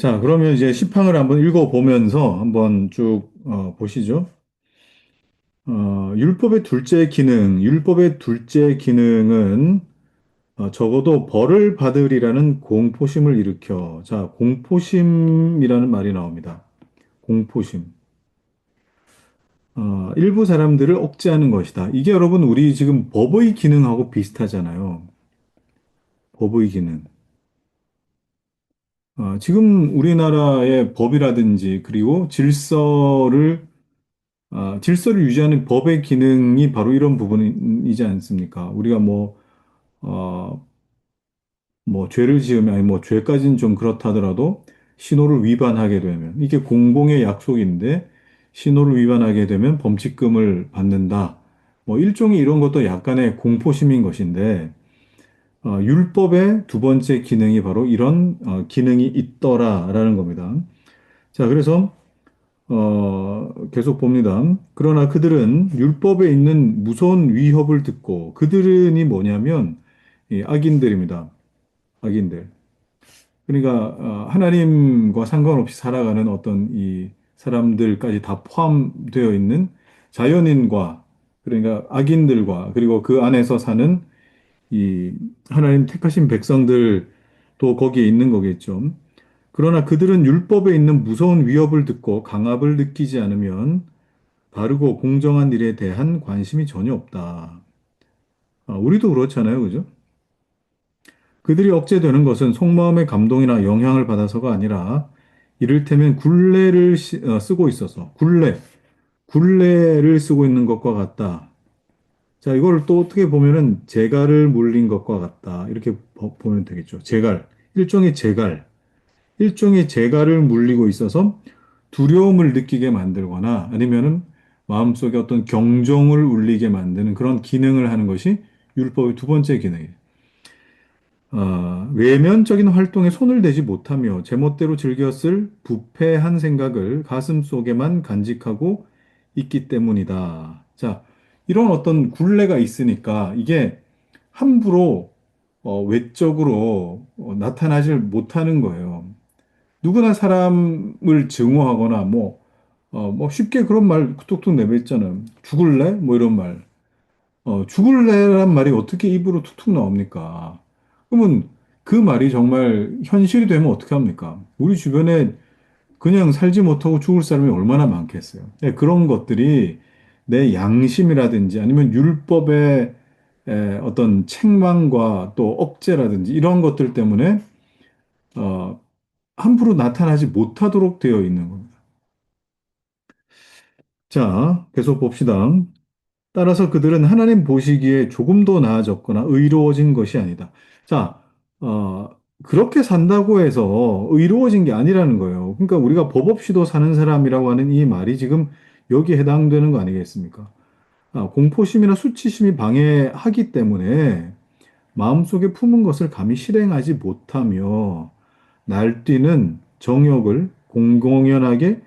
자, 그러면 이제 시황을 한번 읽어보면서 한번 쭉 보시죠. 율법의 둘째 기능은 적어도 벌을 받으리라는 공포심을 일으켜. 자, 공포심이라는 말이 나옵니다. 공포심. 일부 사람들을 억제하는 것이다. 이게 여러분, 우리 지금 법의 기능하고 비슷하잖아요. 법의 기능. 지금 우리나라의 법이라든지, 그리고 질서를 유지하는 법의 기능이 바로 이런 부분이지 않습니까? 우리가 어, 죄를 지으면, 아니, 죄까지는 좀 그렇다 하더라도, 신호를 위반하게 되면, 이게 공공의 약속인데, 신호를 위반하게 되면 범칙금을 받는다. 일종의 이런 것도 약간의 공포심인 것인데, 율법의 두 번째 기능이 바로 이런 기능이 있더라라는 겁니다. 자, 그래서 계속 봅니다. 그러나 그들은 율법에 있는 무서운 위협을 듣고 그들은이 뭐냐면 이 악인들입니다. 악인들. 그러니까 하나님과 상관없이 살아가는 어떤 이 사람들까지 다 포함되어 있는 자연인과 그러니까 악인들과 그리고 그 안에서 사는 이 하나님 택하신 백성들도 거기에 있는 거겠죠. 그러나 그들은 율법에 있는 무서운 위협을 듣고 강압을 느끼지 않으면 바르고 공정한 일에 대한 관심이 전혀 없다. 우리도 그렇잖아요. 그죠? 그들이 억제되는 것은 속마음의 감동이나 영향을 받아서가 아니라 이를테면 쓰고 있어서 굴레를 쓰고 있는 것과 같다. 자, 이걸 또 어떻게 보면은 재갈을 물린 것과 같다. 이렇게 보면 되겠죠. 일종의 일종의 재갈을 물리고 있어서 두려움을 느끼게 만들거나 아니면은 마음속에 어떤 경종을 울리게 만드는 그런 기능을 하는 것이 율법의 두 번째 기능이에요. 외면적인 활동에 손을 대지 못하며 제멋대로 즐겼을 부패한 생각을 가슴 속에만 간직하고 있기 때문이다. 자, 이런 어떤 굴레가 있으니까 이게 함부로 외적으로 나타나질 못하는 거예요. 누구나 사람을 증오하거나 쉽게 그런 말 툭툭 내뱉잖아요. 죽을래? 뭐 이런 말. 죽을래란 말이 어떻게 입으로 툭툭 나옵니까? 그러면 그 말이 정말 현실이 되면 어떻게 합니까? 우리 주변에 그냥 살지 못하고 죽을 사람이 얼마나 많겠어요. 그런 것들이 내 양심이라든지 아니면 율법의 어떤 책망과 또 억제라든지 이런 것들 때문에 어, 함부로 나타나지 못하도록 되어 있는 겁니다. 자, 계속 봅시다. 따라서 그들은 하나님 보시기에 조금 더 나아졌거나 의로워진 것이 아니다. 자, 어, 그렇게 산다고 해서 의로워진 게 아니라는 거예요. 그러니까 우리가 법 없이도 사는 사람이라고 하는 이 말이 지금 여기에 해당되는 거 아니겠습니까? 공포심이나 수치심이 방해하기 때문에 마음속에 품은 것을 감히 실행하지 못하며 날뛰는 정욕을 공공연하게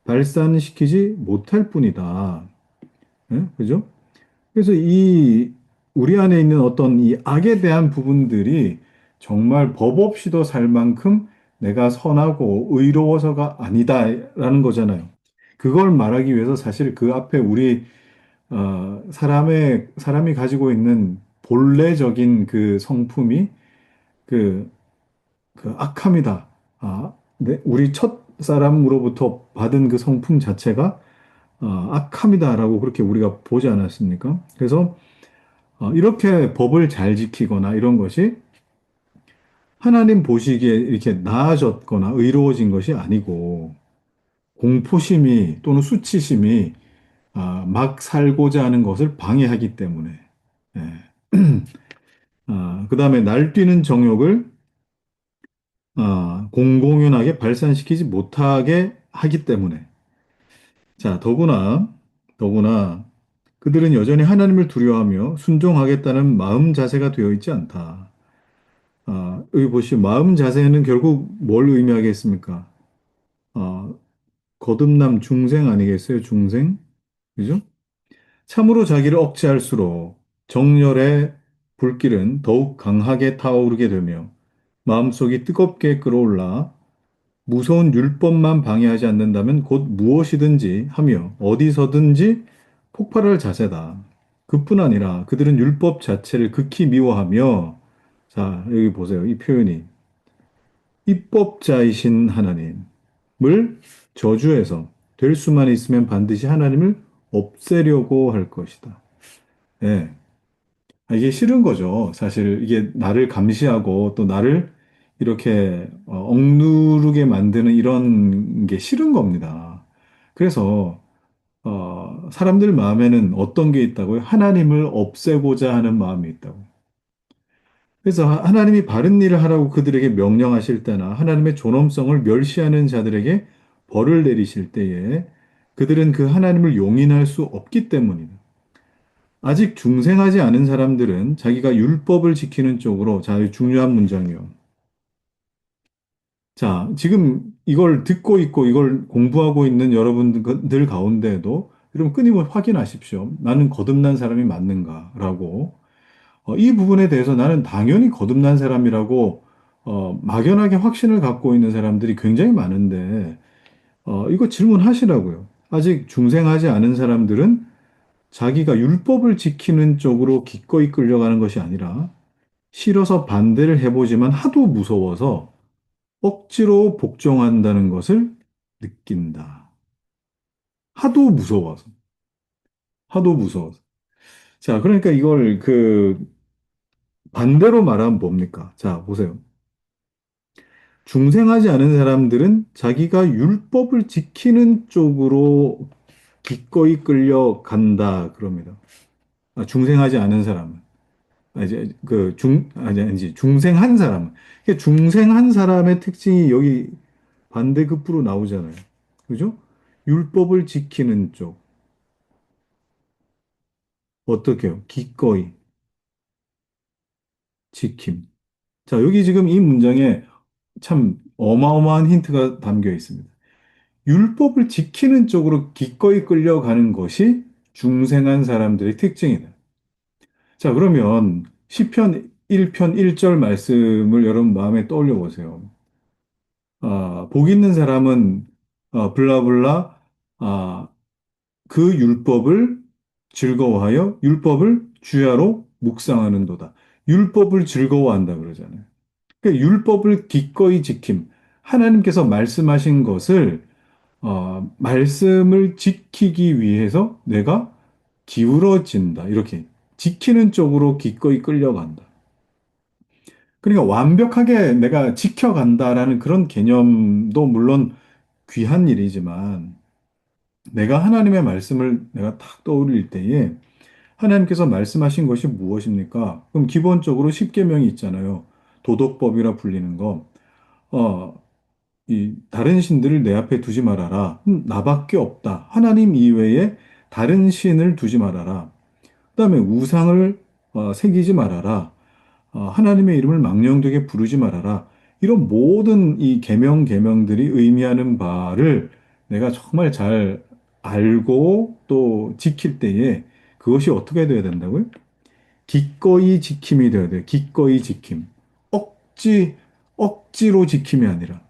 발산시키지 못할 뿐이다. 예? 그죠? 그래서 우리 안에 있는 어떤 이 악에 대한 부분들이 정말 법 없이도 살 만큼 내가 선하고 의로워서가 아니다라는 거잖아요. 그걸 말하기 위해서 사실 그 앞에 사람이 가지고 있는 본래적인 그 성품이 그, 그 악함이다. 우리 첫 사람으로부터 받은 그 성품 자체가 악함이다라고 그렇게 우리가 보지 않았습니까? 그래서 이렇게 법을 잘 지키거나 이런 것이 하나님 보시기에 이렇게 나아졌거나 의로워진 것이 아니고 공포심이 또는 수치심이 막 살고자 하는 것을 방해하기 때문에 예. 그다음에 날뛰는 정욕을 공공연하게 발산시키지 못하게 하기 때문에 자 더구나 그들은 여전히 하나님을 두려워하며 순종하겠다는 마음 자세가 되어 있지 않다. 여기 보시면 마음 자세는 결국 뭘 의미하겠습니까? 아, 거듭남 중생 아니겠어요? 중생? 그죠? 참으로 자기를 억제할수록 정열의 불길은 더욱 강하게 타오르게 되며 마음속이 뜨겁게 끓어올라 무서운 율법만 방해하지 않는다면 곧 무엇이든지 하며 어디서든지 폭발할 자세다. 그뿐 아니라 그들은 율법 자체를 극히 미워하며, 자, 여기 보세요. 이 표현이 입법자이신 하나님을 저주해서 될 수만 있으면 반드시 하나님을 없애려고 할 것이다. 예. 이게 싫은 거죠. 사실 이게 나를 감시하고 또 나를 이렇게 억누르게 만드는 이런 게 싫은 겁니다. 그래서 사람들 마음에는 어떤 게 있다고요? 하나님을 없애고자 하는 마음이 있다고. 그래서 하나님이 바른 일을 하라고 그들에게 명령하실 때나 하나님의 존엄성을 멸시하는 자들에게 벌을 내리실 때에 그들은 그 하나님을 용인할 수 없기 때문이다. 아직 중생하지 않은 사람들은 자기가 율법을 지키는 쪽으로, 자, 이 중요한 문장이요. 자, 지금 이걸 듣고 있고 이걸 공부하고 있는 여러분들 가운데에도 여러분 끊임없이 확인하십시오. 나는 거듭난 사람이 맞는가라고. 이 부분에 대해서 나는 당연히 거듭난 사람이라고 막연하게 확신을 갖고 있는 사람들이 굉장히 많은데 이거 질문하시라고요. 아직 중생하지 않은 사람들은 자기가 율법을 지키는 쪽으로 기꺼이 끌려가는 것이 아니라 싫어서 반대를 해보지만 하도 무서워서 억지로 복종한다는 것을 느낀다. 하도 무서워서. 하도 무서워서. 자, 그러니까 이걸 반대로 말하면 뭡니까? 자, 보세요. 중생하지 않은 사람들은 자기가 율법을 지키는 쪽으로 기꺼이 끌려간다. 그럽니다. 중생하지 않은 사람은. 이제 아니지, 중생한 사람. 중생한 사람의 특징이 여기 반대급부로 나오잖아요. 그죠? 율법을 지키는 쪽. 어떻게요? 기꺼이 지킴. 자, 여기 지금 이 문장에 참 어마어마한 힌트가 담겨 있습니다. 율법을 지키는 쪽으로 기꺼이 끌려가는 것이 중생한 사람들의 특징이다. 자, 그러면 시편 1편 1절 말씀을 여러분 마음에 떠올려 보세요. 복 있는 사람은 블라블라 그 율법을 즐거워하여 율법을 주야로 묵상하는도다. 율법을 즐거워한다 그러잖아요. 그러니까 율법을 기꺼이 지킴. 하나님께서 말씀하신 것을 말씀을 지키기 위해서 내가 기울어진다. 이렇게 지키는 쪽으로 기꺼이 끌려간다. 그러니까 완벽하게 내가 지켜간다라는 그런 개념도 물론 귀한 일이지만 내가 하나님의 말씀을 내가 탁 떠올릴 때에 하나님께서 말씀하신 것이 무엇입니까? 그럼 기본적으로 십계명이 있잖아요. 도덕법이라 불리는 거. 어, 이 다른 신들을 내 앞에 두지 말아라. 나밖에 없다. 하나님 이외에 다른 신을 두지 말아라. 그다음에 우상을 새기지 말아라. 하나님의 이름을 망령되게 부르지 말아라. 이런 모든 이 계명들이 의미하는 바를 내가 정말 잘 알고 또 지킬 때에 그것이 어떻게 돼야 된다고요? 기꺼이 지킴이 되어야 돼요. 기꺼이 지킴. 억지, 억지로 지킴이 아니라.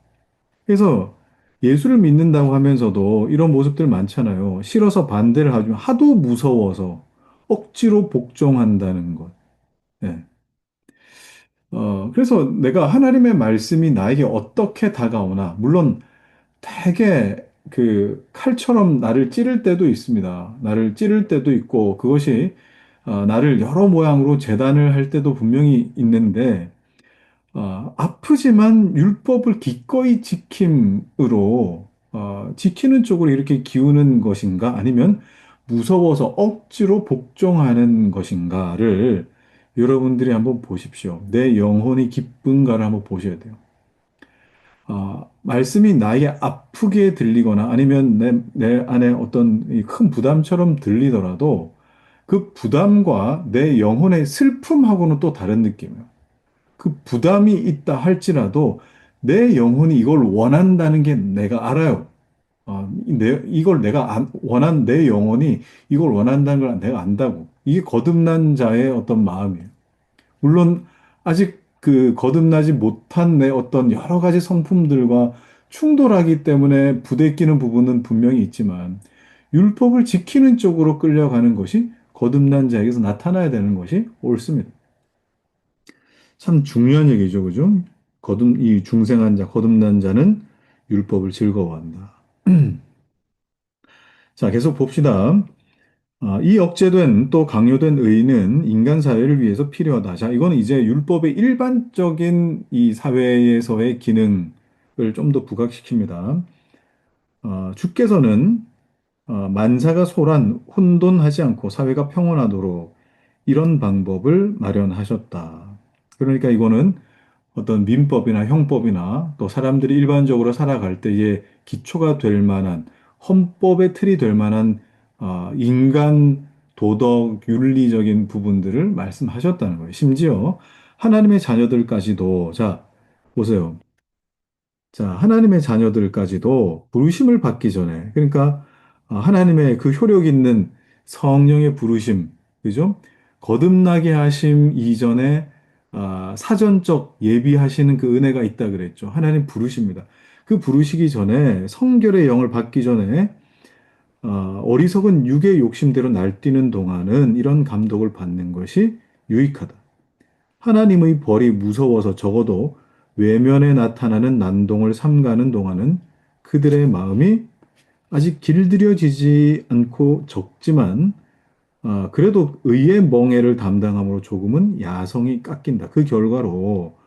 그래서 예수를 믿는다고 하면서도 이런 모습들 많잖아요. 싫어서 반대를 하죠. 하도 무서워서 억지로 복종한다는 것. 예. 그래서 내가 하나님의 말씀이 나에게 어떻게 다가오나, 물론 되게 칼처럼 나를 찌를 때도 있습니다. 나를 찌를 때도 있고, 그것이 나를 여러 모양으로 재단을 할 때도 분명히 있는데, 아프지만 율법을 기꺼이 지킴으로, 지키는 쪽으로 이렇게 기우는 것인가? 아니면 무서워서 억지로 복종하는 것인가를 여러분들이 한번 보십시오. 내 영혼이 기쁜가를 한번 보셔야 돼요. 말씀이 나에게 아프게 들리거나 아니면 내 안에 어떤 이 큰 부담처럼 들리더라도 그 부담과 내 영혼의 슬픔하고는 또 다른 느낌이에요. 그 부담이 있다 할지라도 내 영혼이 이걸 원한다는 게 내가 알아요. 이걸 내가 원한 내 영혼이 이걸 원한다는 걸 내가 안다고. 이게 거듭난 자의 어떤 마음이에요. 물론 아직 그 거듭나지 못한 내 어떤 여러 가지 성품들과 충돌하기 때문에 부대끼는 부분은 분명히 있지만 율법을 지키는 쪽으로 끌려가는 것이 거듭난 자에게서 나타나야 되는 것이 옳습니다. 참 중요한 얘기죠, 그죠? 이 중생한 자, 거듭난 자는 율법을 즐거워한다. 자, 계속 봅시다. 이 억제된 또 강요된 의는 인간 사회를 위해서 필요하다. 자, 이거는 이제 율법의 일반적인 이 사회에서의 기능을 좀 더 부각시킵니다. 주께서는 만사가 소란, 혼돈하지 않고 사회가 평온하도록 이런 방법을 마련하셨다. 그러니까 이거는 어떤 민법이나 형법이나 또 사람들이 일반적으로 살아갈 때의 기초가 될 만한 헌법의 틀이 될 만한 인간 도덕 윤리적인 부분들을 말씀하셨다는 거예요. 심지어 하나님의 자녀들까지도 자 보세요. 자, 하나님의 자녀들까지도 부르심을 받기 전에, 그러니까 하나님의 그 효력 있는 성령의 부르심, 그죠? 거듭나게 하심 이전에 사전적 예비하시는 그 은혜가 있다 그랬죠. 하나님 부르십니다. 그 부르시기 전에 성결의 영을 받기 전에 어리석은 육의 욕심대로 날뛰는 동안은 이런 감독을 받는 것이 유익하다. 하나님의 벌이 무서워서 적어도 외면에 나타나는 난동을 삼가는 동안은 그들의 마음이 아직 길들여지지 않고 적지만 그래도 의의 멍에를 담당함으로 조금은 야성이 깎인다. 그 결과로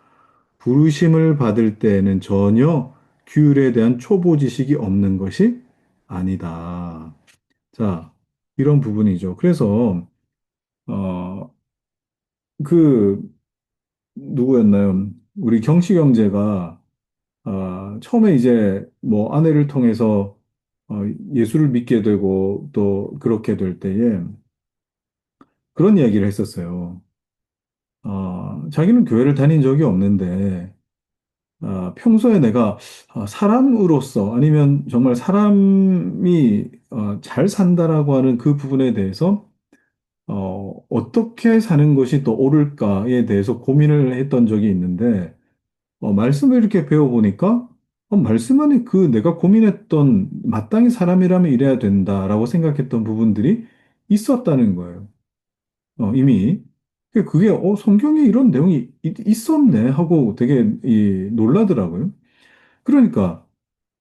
부르심을 받을 때에는 전혀 규율에 대한 초보 지식이 없는 것이 아니다. 자, 이런 부분이죠. 그래서 어, 그 누구였나요? 우리 경시경제가 처음에 이제 뭐 아내를 통해서 예수를 믿게 되고 또 그렇게 될 때에 그런 이야기를 했었어요. 자기는 교회를 다닌 적이 없는데 평소에 내가 사람으로서 아니면 정말 사람이 잘 산다라고 하는 그 부분에 대해서 어떻게 사는 것이 더 옳을까에 대해서 고민을 했던 적이 있는데 말씀을 이렇게 배워보니까, 말씀 안에 그 내가 고민했던 마땅히 사람이라면 이래야 된다라고 생각했던 부분들이 있었다는 거예요. 이미. 그게, 성경에 이런 내용이 있었네 하고 되게 놀라더라고요. 그러니까,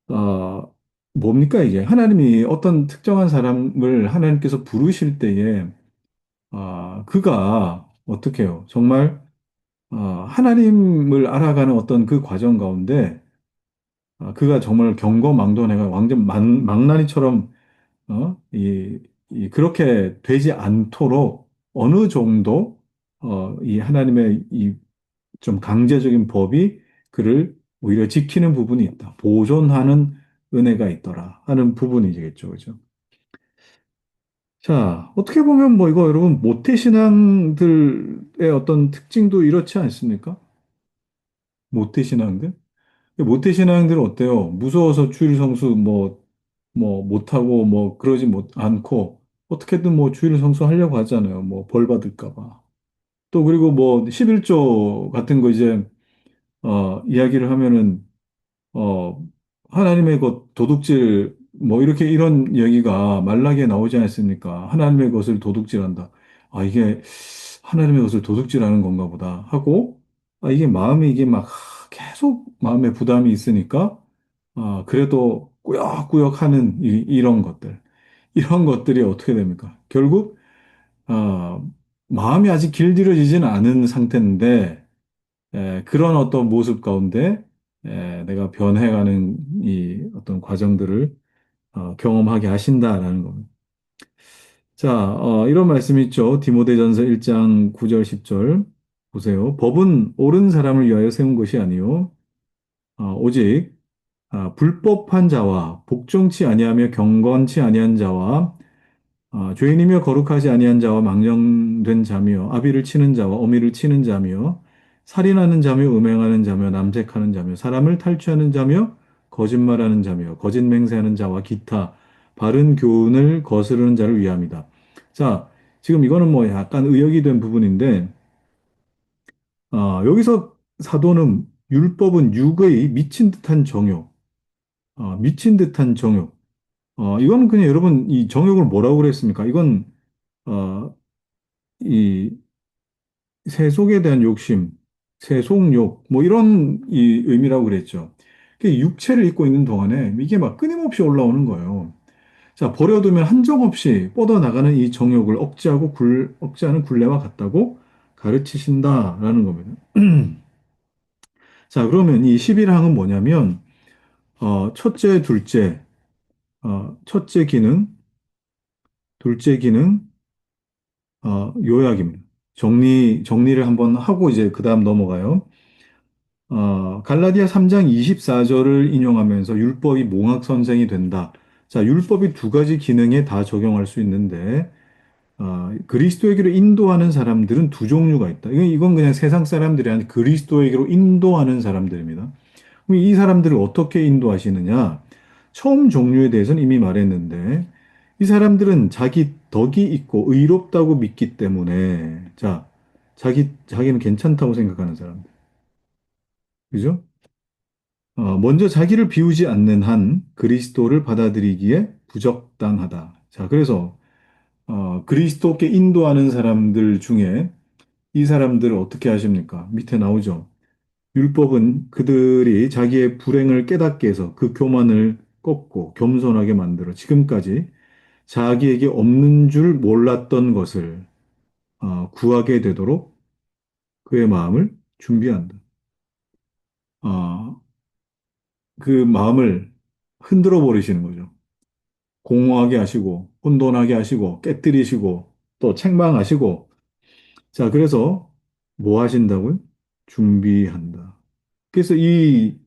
아, 뭡니까 이게? 하나님이 어떤 특정한 사람을 하나님께서 부르실 때에, 그가 어떻게 해요? 정말, 하나님을 알아가는 어떤 그 과정 가운데, 그가 정말 경거망동해가 완전 망나니처럼 그렇게 되지 않도록 어느 정도 이 하나님의 이 좀 강제적인 법이 그를 오히려 지키는 부분이 있다. 보존하는 은혜가 있더라 하는 부분이겠죠. 그죠? 자, 어떻게 보면 뭐 이거 여러분 모태신앙들의 어떤 특징도 이렇지 않습니까? 모태신앙들? 모태신앙들은 어때요? 무서워서 주일 성수 뭐 못하고 뭐 그러지 못 않고 어떻게든 뭐 주일 성수 하려고 하잖아요. 뭐 벌 받을까 봐. 또 그리고 뭐 11조 같은 거 이제 이야기를 하면은 어, 하나님의 것 도둑질 뭐 이렇게 이런 얘기가 말라기에 나오지 않습니까? 하나님의 것을 도둑질한다. 이게 하나님의 것을 도둑질하는 건가 보다 하고 이게 마음이 이게 막 계속 마음에 부담이 있으니까 그래도 꾸역꾸역 하는 이런 것들 이런 것들이 어떻게 됩니까? 결국 아, 마음이 아직 길들여지지는 않은 상태인데 그런 어떤 모습 가운데 내가 변해가는 이 어떤 과정들을 경험하게 하신다라는 겁니다. 자, 이런 말씀이 있죠. 디모데전서 1장 9절 10절 보세요. 법은 옳은 사람을 위하여 세운 것이 아니요 오직 불법한 자와 복종치 아니하며 경건치 아니한 자와 죄인이며 거룩하지 아니한 자와 망령된 자며 아비를 치는 자와 어미를 치는 자며 살인하는 자며 음행하는 자며 남색하는 자며 사람을 탈취하는 자며 거짓말하는 자며 거짓 맹세하는 자와 기타 바른 교훈을 거스르는 자를 위함이다. 자, 지금 이거는 뭐 약간 의역이 된 부분인데 여기서 사도는 율법은 육의 미친 듯한 정욕 미친 듯한 정욕. 이건 그냥 여러분 이 정욕을 뭐라고 그랬습니까? 이건 어, 이 세속에 대한 욕심, 세속욕, 뭐 이런 이 의미라고 그랬죠. 그 육체를 입고 있는 동안에 이게 막 끊임없이 올라오는 거예요. 자, 버려두면 한정없이 뻗어나가는 이 정욕을 억제하는 굴레와 같다고 가르치신다라는 겁니다. 자, 그러면 이 11항은 뭐냐면, 첫째, 둘째, 첫째 기능, 둘째 기능, 요약입니다. 정리를 한번 하고 이제 그 다음 넘어가요. 갈라디아 3장 24절을 인용하면서 율법이 몽학선생이 된다. 자, 율법이 두 가지 기능에 다 적용할 수 있는데, 그리스도에게로 인도하는 사람들은 두 종류가 있다. 이건 그냥 세상 사람들이 아니라 그리스도에게로 인도하는 사람들입니다. 그럼 이 사람들을 어떻게 인도하시느냐? 처음 종류에 대해서는 이미 말했는데, 이 사람들은 자기 덕이 있고 의롭다고 믿기 때문에, 자, 자기는 괜찮다고 생각하는 사람들. 그죠? 먼저 자기를 비우지 않는 한 그리스도를 받아들이기에 부적당하다. 자, 그래서, 그리스도께 인도하는 사람들 중에 이 사람들을 어떻게 하십니까? 밑에 나오죠. 율법은 그들이 자기의 불행을 깨닫게 해서 그 교만을 꺾고 겸손하게 만들어 지금까지 자기에게 없는 줄 몰랐던 것을 구하게 되도록 그의 마음을 준비한다. 어, 그 마음을 흔들어 버리시는 거죠. 공허하게 하시고, 혼돈하게 하시고, 깨뜨리시고, 또 책망하시고. 자, 그래서 뭐 하신다고요? 준비한다. 그래서 이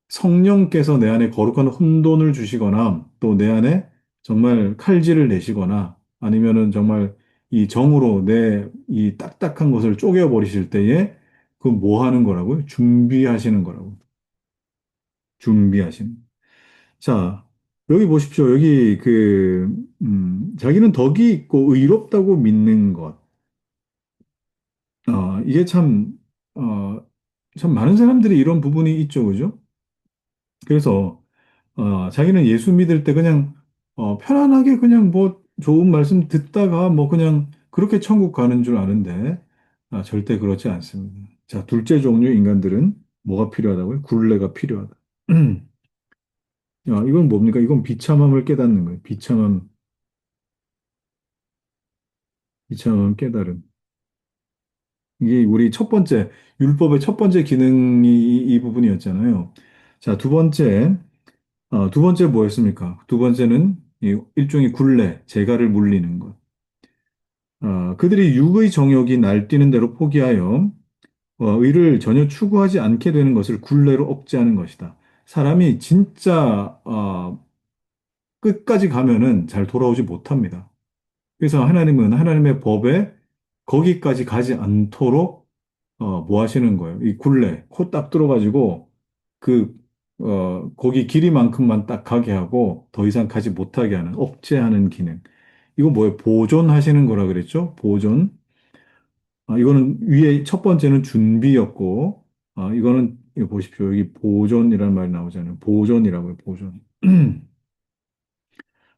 성령께서 내 안에 거룩한 혼돈을 주시거나 또 내 안에 정말 칼질을 내시거나 아니면은 정말 이 정으로 내 이 딱딱한 것을 쪼개어 버리실 때에 그 뭐 하는 거라고요? 준비하시는 거라고. 준비하시는. 자, 여기 보십시오. 여기 자기는 덕이 있고 의롭다고 믿는 것. 이게 어, 참 많은 사람들이 이런 부분이 있죠. 그죠? 그래서 자기는 예수 믿을 때 그냥 편안하게 그냥 뭐 좋은 말씀 듣다가 뭐 그냥 그렇게 천국 가는 줄 아는데 절대 그렇지 않습니다. 자, 둘째 종류의 인간들은 뭐가 필요하다고요? 굴레가 필요하다. 이건 뭡니까? 이건 비참함을 깨닫는 거예요. 비참함 깨달음. 이게 우리 첫 번째, 율법의 첫 번째 기능이 이 부분이었잖아요. 자, 두 번째 뭐였습니까? 두 번째는 이 일종의 굴레, 재갈을 물리는 것. 그들이 육의 정욕이 날뛰는 대로 포기하여 의를 전혀 추구하지 않게 되는 것을 굴레로 억제하는 것이다. 사람이 진짜 끝까지 가면은 잘 돌아오지 못합니다. 그래서 하나님은 하나님의 법에 거기까지 가지 않도록 뭐 하시는 거예요? 이 굴레, 코 딱 뚫어가지고 그 거기 길이만큼만 딱 가게 하고 더 이상 가지 못하게 하는 억제하는 기능. 이거 뭐예요? 보존하시는 거라 그랬죠? 보존. 이거는 위에 첫 번째는 준비였고, 이거는 이거 보십시오. 여기 보존이라는 말이 나오잖아요. 보존이라고요, 보존.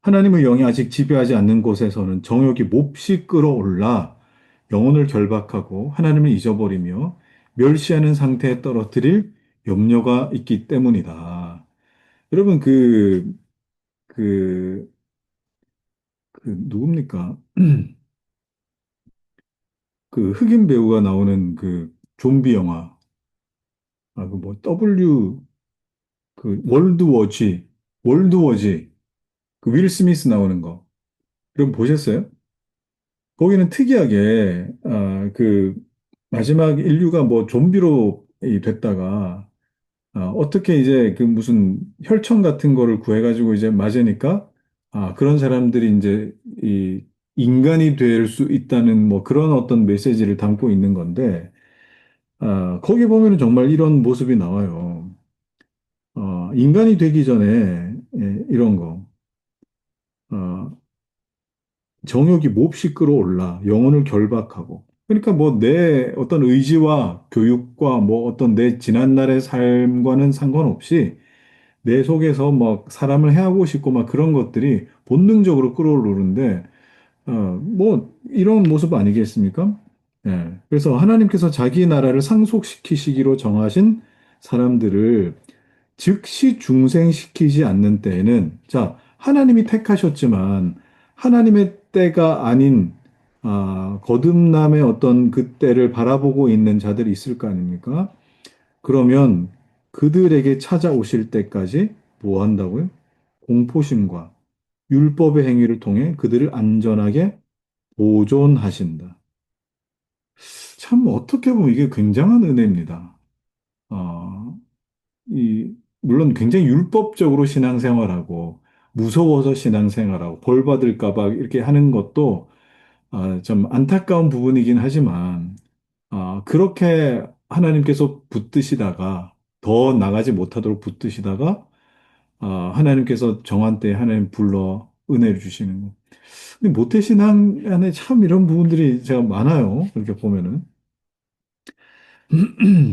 하나님의 영이 아직 지배하지 않는 곳에서는 정욕이 몹시 끌어올라 영혼을 결박하고 하나님을 잊어버리며 멸시하는 상태에 떨어뜨릴 염려가 있기 때문이다. 여러분, 그, 누굽니까? 그 흑인 배우가 나오는 그 좀비 영화, 그 뭐, 월드워지, 그 윌 스미스 나오는 거. 그럼 보셨어요? 거기는 특이하게, 마지막 인류가 뭐 좀비로 이 됐다가, 어떻게 이제 그 무슨 혈청 같은 거를 구해가지고 이제 맞으니까, 그런 사람들이 이제 이 인간이 될 수 있다는 뭐 그런 어떤 메시지를 담고 있는 건데, 거기 보면은 정말 이런 모습이 나와요. 인간이 되기 전에, 이런 거, 어, 정욕이 몹시 끌어올라 영혼을 결박하고, 그러니까 뭐 내 어떤 의지와 교육과 뭐 어떤 내 지난날의 삶과는 상관없이 내 속에서 막 사람을 해하고 싶고 막 그런 것들이 본능적으로 끌어오르는데, 뭐, 이런 모습 아니겠습니까? 예. 그래서 하나님께서 자기 나라를 상속시키시기로 정하신 사람들을 즉시 중생시키지 않는 때에는, 자, 하나님이 택하셨지만, 하나님의 때가 아닌, 거듭남의 어떤 그 때를 바라보고 있는 자들이 있을 거 아닙니까? 그러면 그들에게 찾아오실 때까지 뭐 한다고요? 공포심과 율법의 행위를 통해 그들을 안전하게 보존하신다. 참 어떻게 보면 이게 굉장한 은혜입니다. 어, 물론 굉장히 율법적으로 신앙생활하고 무서워서 신앙생활하고 벌 받을까 봐 이렇게 하는 것도 좀 안타까운 부분이긴 하지만 그렇게 하나님께서 붙드시다가 더 나가지 못하도록 붙드시다가 하나님께서 정한 때에 하나님 불러 은혜를 주시는 거. 근데 모태신앙 안에 참 이런 부분들이 제가 많아요. 그렇게 보면은.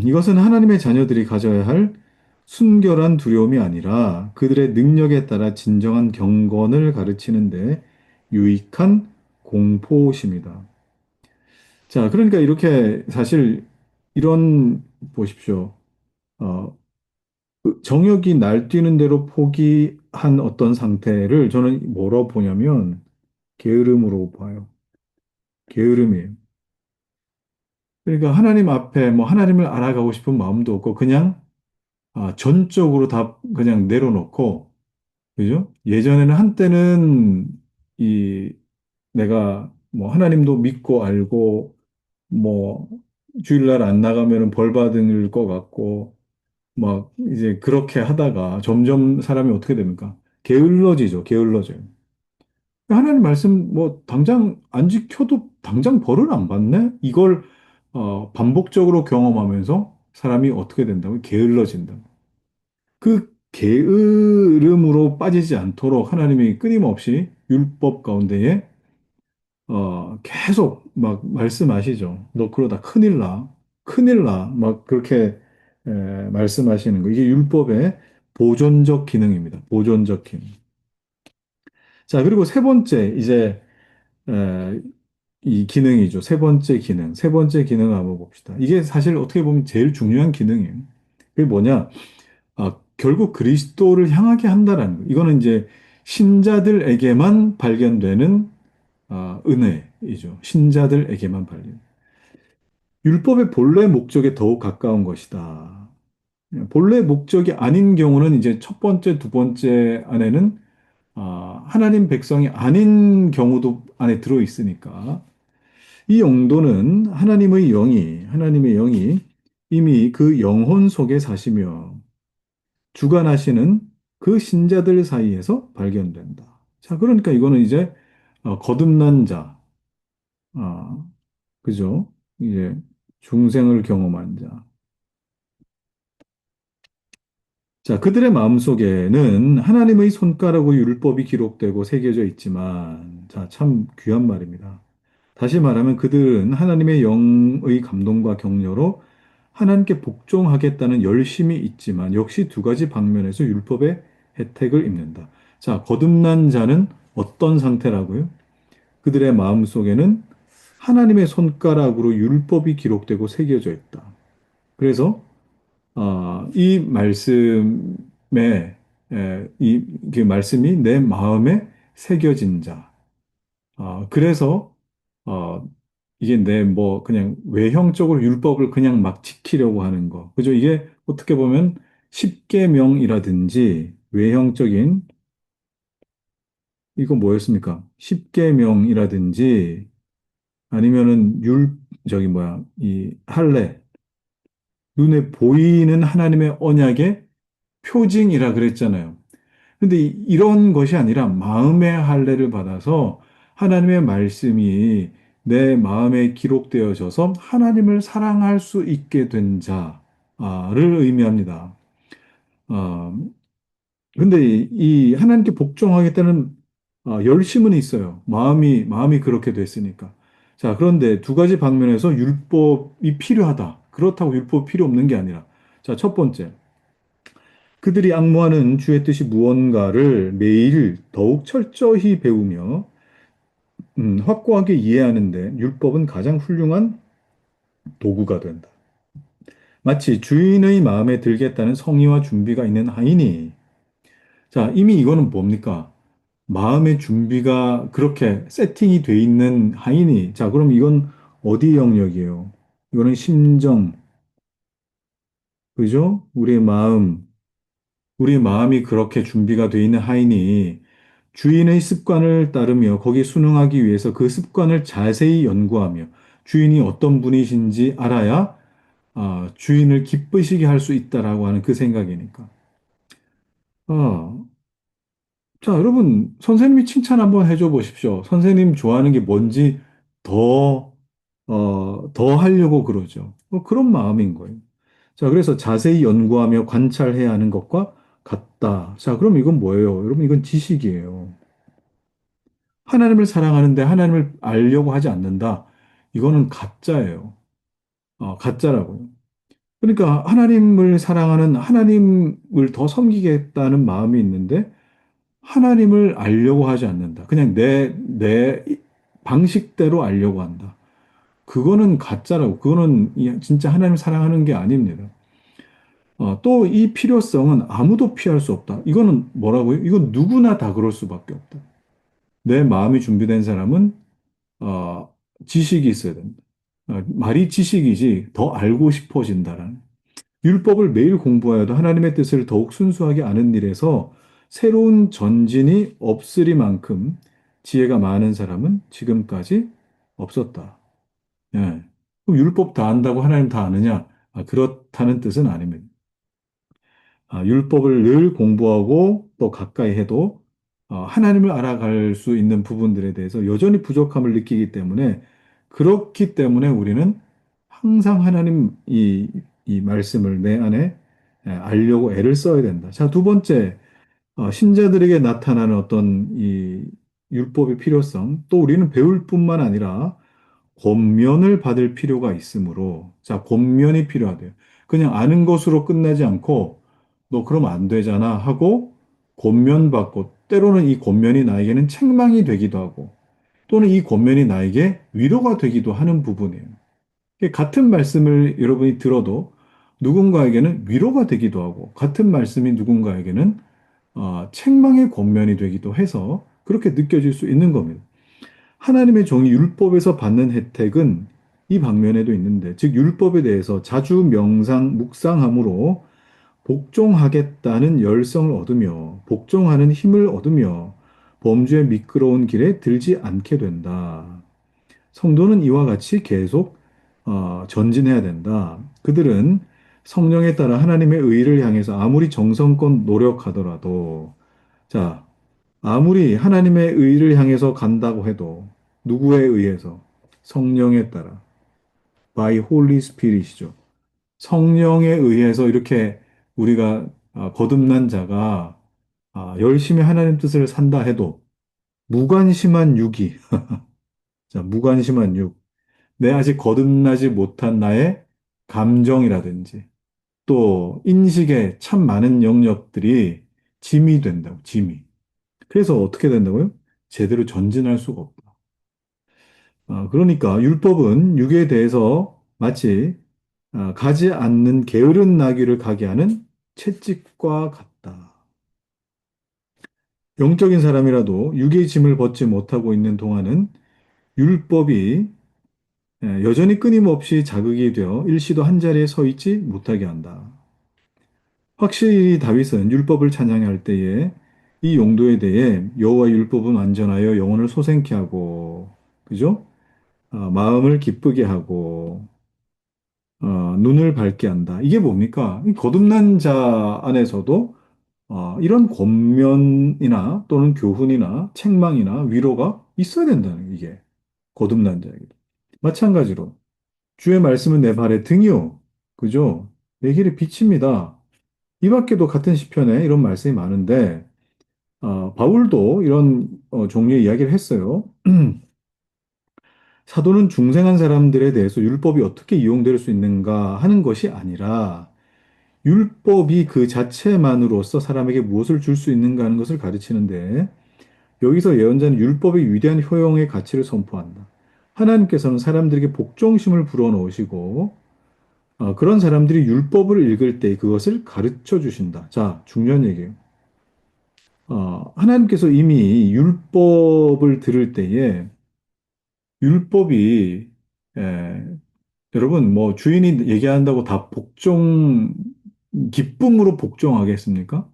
이것은 하나님의 자녀들이 가져야 할 순결한 두려움이 아니라 그들의 능력에 따라 진정한 경건을 가르치는데 유익한 공포심이다. 자, 그러니까 이렇게 사실 이런 보십시오. 어, 그 정욕이 날뛰는 대로 포기한 어떤 상태를 저는 뭐로 보냐면 게으름으로 봐요. 게으름이에요. 그러니까 하나님 앞에 뭐 하나님을 알아가고 싶은 마음도 없고 그냥 전적으로 다 그냥 내려놓고, 그죠? 예전에는 한때는 이 내가 뭐 하나님도 믿고 알고 뭐 주일날 안 나가면은 벌 받을 것 같고 막 이제 그렇게 하다가 점점 사람이 어떻게 됩니까? 게을러지죠. 게을러져요. 하나님 말씀 뭐 당장 안 지켜도 당장 벌을 안 받네? 이걸 반복적으로 경험하면서 사람이 어떻게 된다고? 게을러진다. 그 게으름으로 빠지지 않도록 하나님이 끊임없이 율법 가운데에 계속 막 말씀하시죠. 너 그러다 큰일 나. 큰일 나. 막 그렇게 말씀하시는 거. 이게 율법의 보존적 기능입니다. 보존적 기능. 자, 그리고 세 번째, 이제, 에, 이 기능이죠. 세 번째 기능. 세 번째 기능을 한번 봅시다. 이게 사실 어떻게 보면 제일 중요한 기능이에요. 그게 뭐냐? 결국 그리스도를 향하게 한다라는 거. 이거는 이제 신자들에게만 발견되는 은혜이죠. 신자들에게만 발견. 율법의 본래 목적에 더욱 가까운 것이다. 본래 목적이 아닌 경우는 이제 첫 번째, 두 번째 안에는 하나님 백성이 아닌 경우도 안에 들어 있으니까 이 용도는 하나님의 영이 이미 그 영혼 속에 사시며 주관하시는 그 신자들 사이에서 발견된다. 자, 그러니까 이거는 이제 거듭난 자, 아, 그죠? 이제 중생을 경험한 자. 자, 그들의 마음속에는 하나님의 손가락의 율법이 기록되고 새겨져 있지만, 자, 참 귀한 말입니다. 다시 말하면 그들은 하나님의 영의 감동과 격려로 하나님께 복종하겠다는 열심이 있지만, 역시 두 가지 방면에서 율법의 혜택을 입는다. 자, 거듭난 자는 어떤 상태라고요? 그들의 마음속에는 하나님의 손가락으로 율법이 기록되고 새겨져 있다. 그래서 이 말씀에 그 말씀이 내 마음에 새겨진 자. 그래서 어, 이게 내 뭐 그냥 외형적으로 율법을 그냥 막 지키려고 하는 거. 그죠? 이게 어떻게 보면 십계명이라든지 외형적인 이거 뭐였습니까? 십계명이라든지 아니면은 저기 뭐야 이 할례 눈에 보이는 하나님의 언약의 표징이라 그랬잖아요. 근데 이런 것이 아니라 마음의 할례를 받아서 하나님의 말씀이 내 마음에 기록되어져서 하나님을 사랑할 수 있게 된 자를 의미합니다. 아, 근데 이 하나님께 복종하겠다는 열심은 있어요. 마음이 그렇게 됐으니까. 자, 그런데 두 가지 방면에서 율법이 필요하다. 그렇다고 율법이 필요 없는 게 아니라. 자, 첫 번째. 그들이 악무하는 주의 뜻이 무언가를 매일 더욱 철저히 배우며 확고하게 이해하는데 율법은 가장 훌륭한 도구가 된다. 마치 주인의 마음에 들겠다는 성의와 준비가 있는 하인이 자, 이미 이거는 뭡니까? 마음의 준비가 그렇게 세팅이 돼 있는 하인이 자, 그럼 이건 어디 영역이에요? 이거는 심정, 그죠? 우리의 마음이 그렇게 준비가 돼 있는 하인이 주인의 습관을 따르며 거기에 순응하기 위해서 그 습관을 자세히 연구하며 주인이 어떤 분이신지 알아야 주인을 기쁘시게 할 수 있다라고 하는 그 생각이니까. 아, 자, 여러분, 선생님이 칭찬 한번 해줘 보십시오. 선생님 좋아하는 게 뭔지 더, 더 하려고 그러죠. 그런 마음인 거예요. 자, 그래서 자세히 연구하며 관찰해야 하는 것과 같다. 자, 그럼 이건 뭐예요? 여러분, 이건 지식이에요. 하나님을 사랑하는데 하나님을 알려고 하지 않는다. 이거는 가짜예요. 가짜라고요. 그러니까 하나님을 사랑하는 하나님을 더 섬기겠다는 마음이 있는데 하나님을 알려고 하지 않는다. 그냥 내 방식대로 알려고 한다. 그거는 가짜라고. 그거는 진짜 하나님 사랑하는 게 아닙니다. 또 이 필요성은 아무도 피할 수 없다. 이거는 뭐라고요? 이건 누구나 다 그럴 수밖에 없다. 내 마음이 준비된 사람은 지식이 있어야 된다. 말이 지식이지 더 알고 싶어진다라는. 율법을 매일 공부하여도 하나님의 뜻을 더욱 순수하게 아는 일에서 새로운 전진이 없으리만큼 지혜가 많은 사람은 지금까지 없었다. 예. 그럼 율법 다 안다고 하나님 다 아느냐? 그렇다는 뜻은 아닙니다. 율법을 늘 공부하고 또 가까이 해도 하나님을 알아갈 수 있는 부분들에 대해서 여전히 부족함을 느끼기 때문에 그렇기 때문에 우리는 항상 하나님 이 말씀을 내 안에 알려고 애를 써야 된다. 자, 두 번째, 신자들에게 나타나는 어떤 이 율법의 필요성, 또 우리는 배울 뿐만 아니라 권면을 받을 필요가 있으므로, 자, 권면이 필요하대요. 그냥 아는 것으로 끝나지 않고, 너 그러면 안 되잖아 하고, 권면받고, 때로는 이 권면이 나에게는 책망이 되기도 하고, 또는 이 권면이 나에게 위로가 되기도 하는 부분이에요. 같은 말씀을 여러분이 들어도 누군가에게는 위로가 되기도 하고, 같은 말씀이 누군가에게는 책망의 권면이 되기도 해서 그렇게 느껴질 수 있는 겁니다. 하나님의 종이 율법에서 받는 혜택은 이 방면에도 있는데, 즉 율법에 대해서 자주 묵상함으로 복종하겠다는 열성을 얻으며 복종하는 힘을 얻으며 범죄의 미끄러운 길에 들지 않게 된다. 성도는 이와 같이 계속 전진해야 된다. 그들은 성령에 따라 하나님의 의를 향해서 아무리 정성껏 노력하더라도 자, 아무리 하나님의 의를 향해서 간다고 해도 누구에 의해서? 성령에 따라. by Holy Spirit이죠. 성령에 의해서 이렇게 우리가 거듭난 자가 열심히 하나님 뜻을 산다 해도 무관심한 육이, 자, 무관심한 육, 내 아직 거듭나지 못한 나의 감정이라든지 또 인식에 참 많은 영역들이 짐이 된다고, 짐이. 그래서 어떻게 된다고요? 제대로 전진할 수가 없다. 그러니까 율법은 육에 대해서 마치 가지 않는 게으른 나귀를 가게 하는 채찍과 같다. 영적인 사람이라도 육의 짐을 벗지 못하고 있는 동안은 율법이 여전히 끊임없이 자극이 되어 일시도 한 자리에 서 있지 못하게 한다. 확실히 다윗은 율법을 찬양할 때에 이 용도에 대해 여호와 율법은 완전하여 영혼을 소생케 하고 그죠? 마음을 기쁘게 하고 눈을 밝게 한다. 이게 뭡니까? 이 거듭난 자 안에서도 이런 권면이나 또는 교훈이나 책망이나 위로가 있어야 된다는 게 이게 거듭난 자에게. 마찬가지로 주의 말씀은 내 발의 등이요. 그죠? 내 길의 빛입니다. 이 밖에도 같은 시편에 이런 말씀이 많은데 바울도 이런 종류의 이야기를 했어요. 사도는 중생한 사람들에 대해서 율법이 어떻게 이용될 수 있는가 하는 것이 아니라 율법이 그 자체만으로서 사람에게 무엇을 줄 수 있는가 하는 것을 가르치는데 여기서 예언자는 율법의 위대한 효용의 가치를 선포한다. 하나님께서는 사람들에게 복종심을 불어넣으시고 그런 사람들이 율법을 읽을 때 그것을 가르쳐 주신다. 자, 중요한 얘기예요. 하나님께서 이미 율법을 들을 때에 율법이 에, 여러분 뭐 주인이 얘기한다고 다 기쁨으로 복종하겠습니까?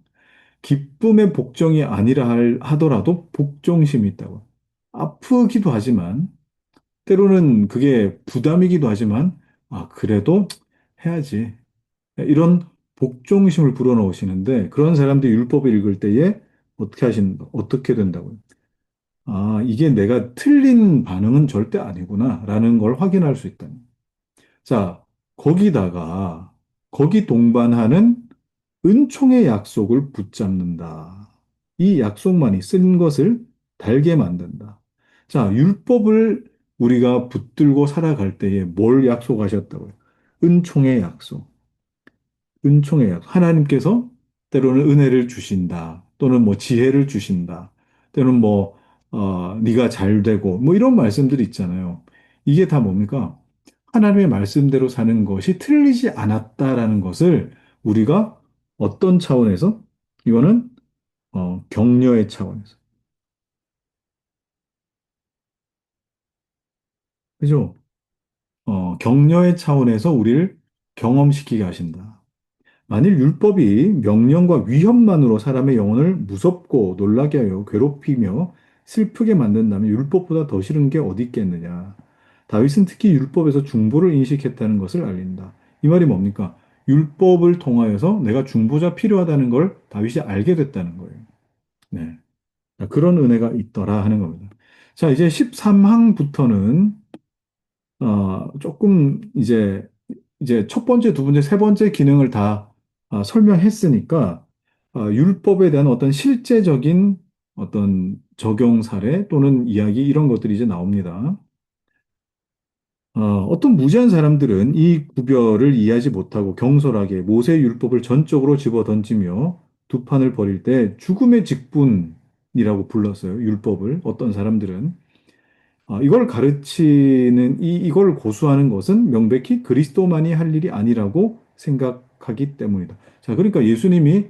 기쁨의 복종이 아니라 하더라도 복종심이 있다고. 아프기도 하지만 때로는 그게 부담이기도 하지만 그래도 해야지. 이런 복종심을 불어넣으시는데 그런 사람들이 율법을 읽을 때에 어떻게 된다고요? 이게 내가 틀린 반응은 절대 아니구나 라는 걸 확인할 수 있다. 자, 거기다가 거기 동반하는 은총의 약속을 붙잡는다. 이 약속만이 쓴 것을 달게 만든다. 자, 율법을 우리가 붙들고 살아갈 때에 뭘 약속하셨다고요? 은총의 약속. 은총의 약속. 하나님께서 때로는 은혜를 주신다. 또는 뭐 지혜를 주신다. 또는 뭐, 네가 잘 되고, 뭐 이런 말씀들이 있잖아요. 이게 다 뭡니까? 하나님의 말씀대로 사는 것이 틀리지 않았다라는 것을 우리가 어떤 차원에서? 이거는, 격려의 차원에서. 그죠? 격려의 차원에서 우리를 경험시키게 하신다. 만일 율법이 명령과 위협만으로 사람의 영혼을 무섭고 놀라게 하여 괴롭히며 슬프게 만든다면 율법보다 더 싫은 게 어디 있겠느냐. 다윗은 특히 율법에서 중보를 인식했다는 것을 알린다. 이 말이 뭡니까? 율법을 통하여서 내가 중보자 필요하다는 걸 다윗이 알게 됐다는 거예요. 네. 그런 은혜가 있더라 하는 겁니다. 자, 이제 13항부터는 조금 이제 첫 번째, 두 번째, 세 번째 기능을 다 설명했으니까 율법에 대한 어떤 실제적인 어떤 적용 사례 또는 이야기 이런 것들이 이제 나옵니다. 어떤 무지한 사람들은 이 구별을 이해하지 못하고 경솔하게 모세의 율법을 전적으로 집어 던지며 두 판을 벌일 때 죽음의 직분이라고 불렀어요. 율법을 어떤 사람들은. 이걸 가르치는, 이걸 고수하는 것은 명백히 그리스도만이 할 일이 아니라고 생각하기 때문이다. 자, 그러니까 예수님이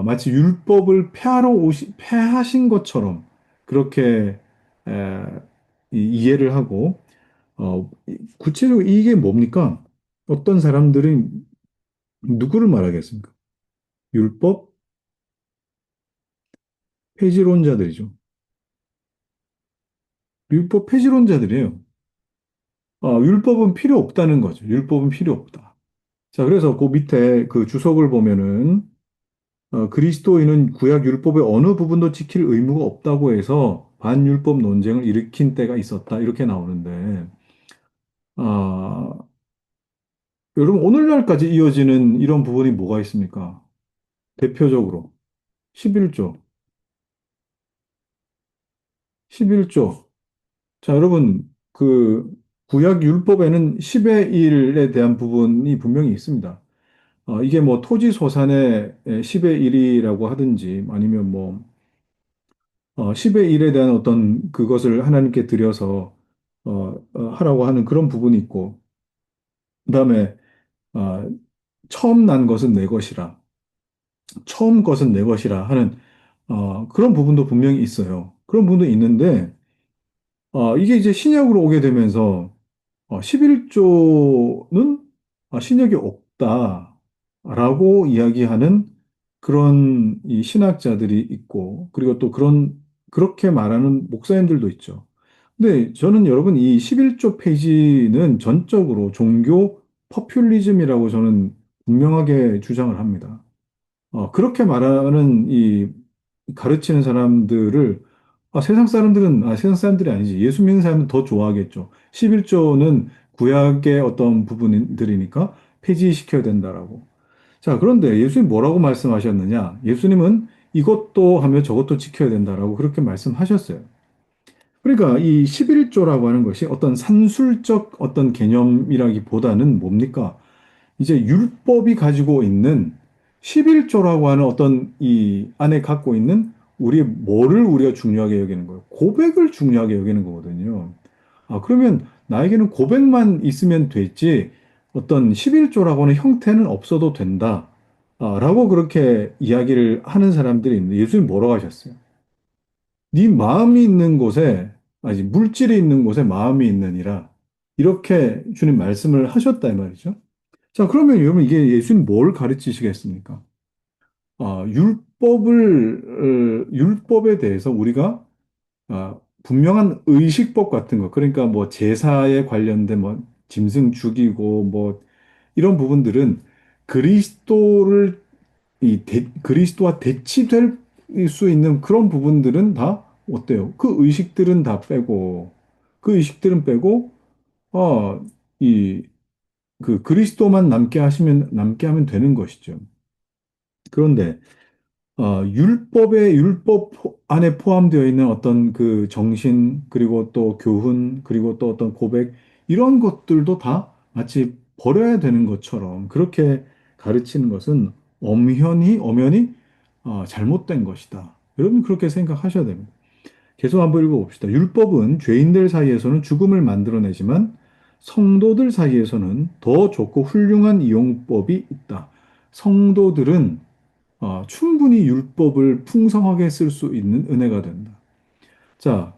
마치 율법을 폐하신 것처럼 그렇게 에, 이해를 하고, 구체적으로 이게 뭡니까? 어떤 사람들은 누구를 말하겠습니까? 율법 폐지론자들이죠. 율법 폐지론자들이에요. 율법은 필요 없다는 거죠. 율법은 필요 없다. 자, 그래서 그 밑에 그 주석을 보면은 그리스도인은 구약 율법의 어느 부분도 지킬 의무가 없다고 해서 반율법 논쟁을 일으킨 때가 있었다. 이렇게 나오는데, 아, 여러분, 오늘날까지 이어지는 이런 부분이 뭐가 있습니까? 대표적으로 11조, 11조. 자, 여러분, 그 구약 율법에는 10의 1에 대한 부분이 분명히 있습니다. 이게 뭐 토지 소산의 10의 1이라고 하든지 아니면 뭐 10의 1에 대한 어떤 그것을 하나님께 드려서 하라고 하는 그런 부분이 있고 그다음에 어, 처음 난 것은 내 것이라 처음 것은 내 것이라 하는 그런 부분도 분명히 있어요. 그런 부분도 있는데 이게 이제 신약으로 오게 되면서 11조는 신약이 없다라고 이야기하는 그런 이 신학자들이 있고, 그리고 또 그렇게 말하는 목사님들도 있죠. 근데 저는 여러분 이 11조 페이지는 전적으로 종교 퍼퓰리즘이라고 저는 분명하게 주장을 합니다. 그렇게 말하는 이 가르치는 사람들을 세상 사람들이 아니지. 예수 믿는 사람은 더 좋아하겠죠. 11조는 구약의 어떤 부분들이니까 폐지시켜야 된다라고. 자, 그런데 예수님 뭐라고 말씀하셨느냐? 예수님은 이것도 하며 저것도 지켜야 된다라고 그렇게 말씀하셨어요. 그러니까 이 11조라고 하는 것이 어떤 산술적 어떤 개념이라기보다는 뭡니까? 이제 율법이 가지고 있는 11조라고 하는 어떤 이 안에 갖고 있는 우리 뭐를 우리가 중요하게 여기는 거예요? 고백을 중요하게 여기는 거거든요. 아, 그러면 나에게는 고백만 있으면 됐지 어떤 11조라고 하는 형태는 없어도 된다. 아, 라고 그렇게 이야기를 하는 사람들이 있는데 예수님 뭐라고 하셨어요? 네 마음이 있는 곳에 아니 물질이 있는 곳에 마음이 있느니라. 이렇게 주님 말씀을 하셨다 이 말이죠. 자, 그러면 여러분 이게 예수님 뭘 가르치시겠습니까? 율법에 대해서 우리가 분명한 의식법 같은 거, 그러니까 뭐 제사에 관련된 뭐 짐승 죽이고 뭐 이런 부분들은 그리스도를 그리스도와 대치될 수 있는 그런 부분들은 다 어때요? 그 의식들은 다 빼고 그 의식들은 빼고 어, 이 그리스도만 남게 하면 되는 것이죠. 그런데 율법 안에 포함되어 있는 어떤 그 정신, 그리고 또 교훈, 그리고 또 어떤 고백, 이런 것들도 다 마치 버려야 되는 것처럼 그렇게 가르치는 것은 엄연히 잘못된 것이다. 여러분 그렇게 생각하셔야 됩니다. 계속 한번 읽어봅시다. 율법은 죄인들 사이에서는 죽음을 만들어내지만 성도들 사이에서는 더 좋고 훌륭한 이용법이 있다. 성도들은 충분히 율법을 풍성하게 쓸 수 있는 은혜가 된다. 자,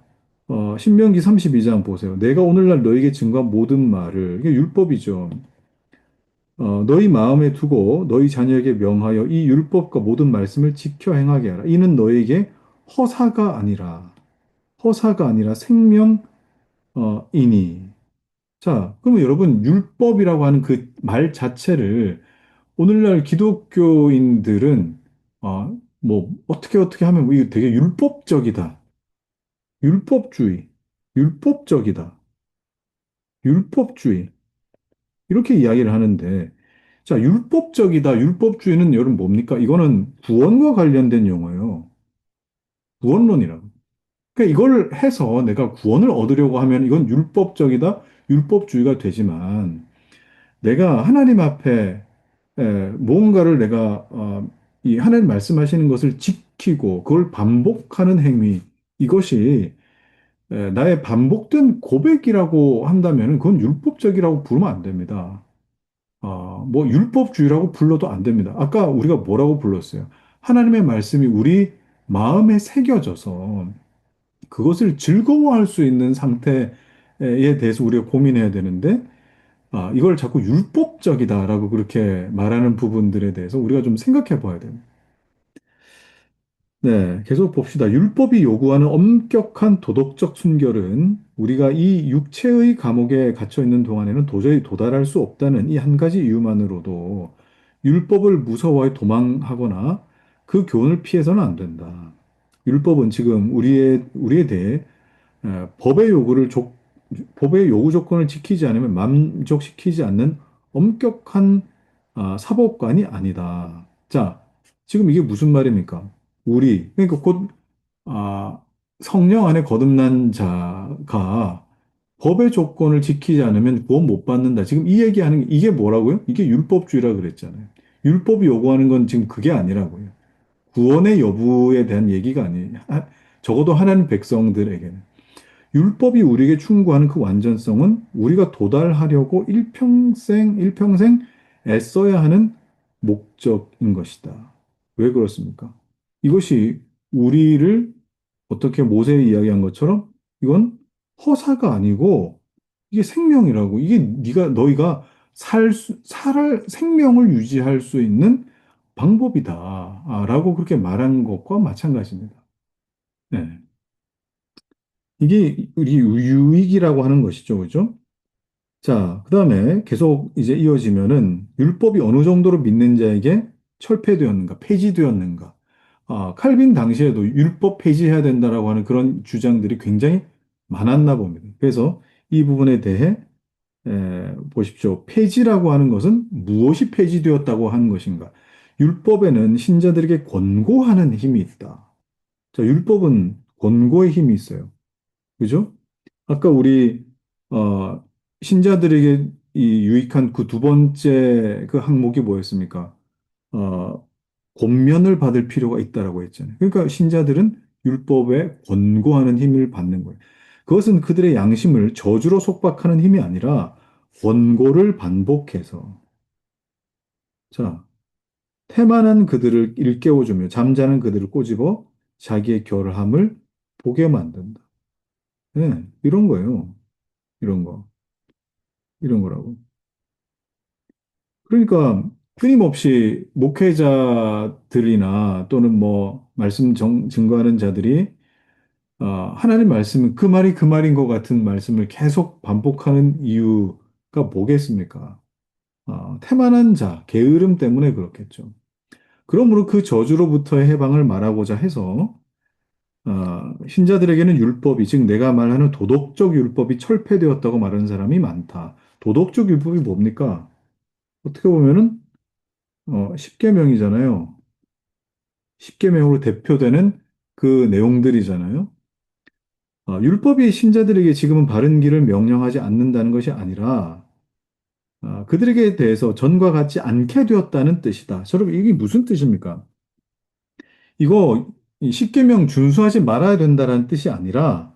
신명기 32장 보세요. 내가 오늘날 너에게 증거한 모든 말을, 이게 율법이죠. 너희 마음에 두고 너희 자녀에게 명하여 이 율법과 모든 말씀을 지켜 행하게 하라. 이는 너에게 허사가 아니라, 허사가 아니라 생명이니. 자, 그러면 여러분, 율법이라고 하는 그 말 자체를 오늘날 기독교인들은 뭐 어떻게 하면 뭐 이거 되게 율법적이다. 율법주의. 율법적이다. 율법주의. 이렇게 이야기를 하는데 자, 율법적이다. 율법주의는 여러분 뭡니까? 이거는 구원과 관련된 용어예요. 구원론이라고. 그러니까 이걸 해서 내가 구원을 얻으려고 하면 이건 율법적이다. 율법주의가 되지만 내가 하나님 앞에 무언가를 내가 이 하나님 말씀하시는 것을 지키고 그걸 반복하는 행위 이것이 나의 반복된 고백이라고 한다면 그건 율법적이라고 부르면 안 됩니다. 뭐 율법주의라고 불러도 안 됩니다. 아까 우리가 뭐라고 불렀어요? 하나님의 말씀이 우리 마음에 새겨져서 그것을 즐거워할 수 있는 상태에 대해서 우리가 고민해야 되는데 이걸 자꾸 율법적이다라고 그렇게 말하는 부분들에 대해서 우리가 좀 생각해 봐야 돼요. 네, 계속 봅시다. 율법이 요구하는 엄격한 도덕적 순결은 우리가 이 육체의 감옥에 갇혀 있는 동안에는 도저히 도달할 수 없다는 이 한 가지 이유만으로도 율법을 무서워해 도망하거나 그 교훈을 피해서는 안 된다. 율법은 지금 우리에 대해 법의 법의 요구 조건을 지키지 않으면 만족시키지 않는 엄격한 사법관이 아니다. 자, 지금 이게 무슨 말입니까? 그러니까 곧, 아, 성령 안에 거듭난 자가 법의 조건을 지키지 않으면 구원 못 받는다. 지금 이 얘기하는 이게 뭐라고요? 이게 율법주의라 그랬잖아요. 율법이 요구하는 건 지금 그게 아니라고요. 구원의 여부에 대한 얘기가 아니에요. 적어도 하나님 백성들에게는. 율법이 우리에게 충고하는 그 완전성은 우리가 도달하려고 일평생 애써야 하는 목적인 것이다. 왜 그렇습니까? 이것이 우리를 어떻게 모세에 이야기한 것처럼 이건 허사가 아니고 이게 생명이라고. 이게 너희가 생명을 유지할 수 있는 방법이다. 라고 그렇게 말한 것과 마찬가지입니다. 네. 이게 우리 유익이라고 하는 것이죠. 그죠? 자, 그 다음에 계속 이제 이어지면은 율법이 어느 정도로 믿는 자에게 철폐되었는가, 폐지되었는가. 칼빈 당시에도 율법 폐지해야 된다라고 하는 그런 주장들이 굉장히 많았나 봅니다. 그래서 이 부분에 대해 보십시오. 폐지라고 하는 것은 무엇이 폐지되었다고 하는 것인가? 율법에는 신자들에게 권고하는 힘이 있다. 자, 율법은 권고의 힘이 있어요. 그죠? 아까 우리 신자들에게 이 유익한 그 두 번째 그 항목이 뭐였습니까? 어, 권면을 받을 필요가 있다라고 했잖아요. 그러니까 신자들은 율법에 권고하는 힘을 받는 거예요. 그것은 그들의 양심을 저주로 속박하는 힘이 아니라 권고를 반복해서 자, 태만한 그들을 일깨워주며 잠자는 그들을 꼬집어 자기의 결함을 보게 만든다. 네, 이런 거예요. 이런 거. 이런 거라고. 그러니까 끊임없이 목회자들이나 또는 뭐 말씀 증거하는 자들이 하나님 말씀은 그 말이 그 말인 것 같은 말씀을 계속 반복하는 이유가 뭐겠습니까? 태만한 자, 게으름 때문에 그렇겠죠. 그러므로 그 저주로부터의 해방을 말하고자 해서 신자들에게는 율법이, 즉 내가 말하는 도덕적 율법이 철폐되었다고 말하는 사람이 많다. 도덕적 율법이 뭡니까? 어떻게 보면은 십계명이잖아요. 십계명으로 대표되는 그 내용들이잖아요. 율법이 신자들에게 지금은 바른 길을 명령하지 않는다는 것이 아니라 그들에게 대해서 전과 같지 않게 되었다는 뜻이다. 여러분 이게 무슨 뜻입니까? 이거 이 십계명 준수하지 말아야 된다는 뜻이 아니라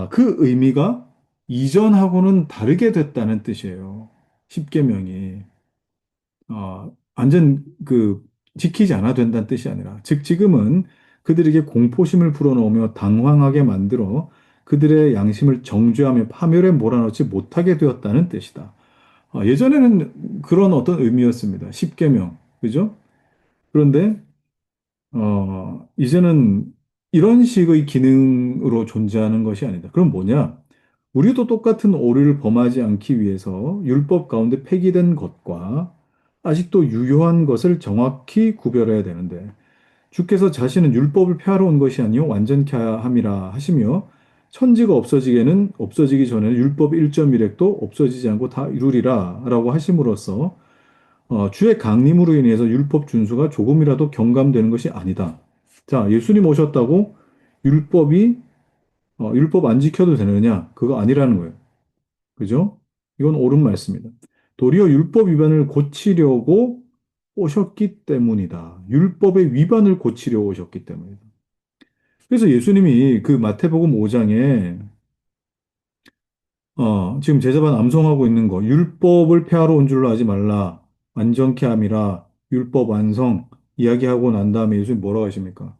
그 의미가 이전하고는 다르게 됐다는 뜻이에요. 십계명이. 완전 지키지 않아도 된다는 뜻이 아니라, 즉, 지금은 그들에게 공포심을 불어넣으며 당황하게 만들어 그들의 양심을 정죄하며 파멸에 몰아넣지 못하게 되었다는 뜻이다. 예전에는 그런 어떤 의미였습니다. 십계명, 그죠? 그런데, 이제는 이런 식의 기능으로 존재하는 것이 아니다. 그럼 뭐냐? 우리도 똑같은 오류를 범하지 않기 위해서 율법 가운데 폐기된 것과 아직도 유효한 것을 정확히 구별해야 되는데 주께서 자신은 율법을 폐하러 온 것이 아니요 완전케 함이라 하시며 천지가 없어지기 전에는 율법 1.1획도 없어지지 않고 다 이루리라 라고 하심으로써 주의 강림으로 인해서 율법 준수가 조금이라도 경감되는 것이 아니다. 자, 예수님 오셨다고 율법 안 지켜도 되느냐? 그거 아니라는 거예요. 그죠? 이건 옳은 말씀입니다. 도리어 율법 위반을 고치려고 오셨기 때문이다. 율법의 위반을 고치려고 오셨기 때문이다. 그래서 예수님이 그 마태복음 5장에 지금 제자반 암송하고 있는 거 율법을 폐하러 온 줄로 하지 말라. 완전케 함이라. 율법 완성 이야기하고 난 다음에 예수님 뭐라고 하십니까?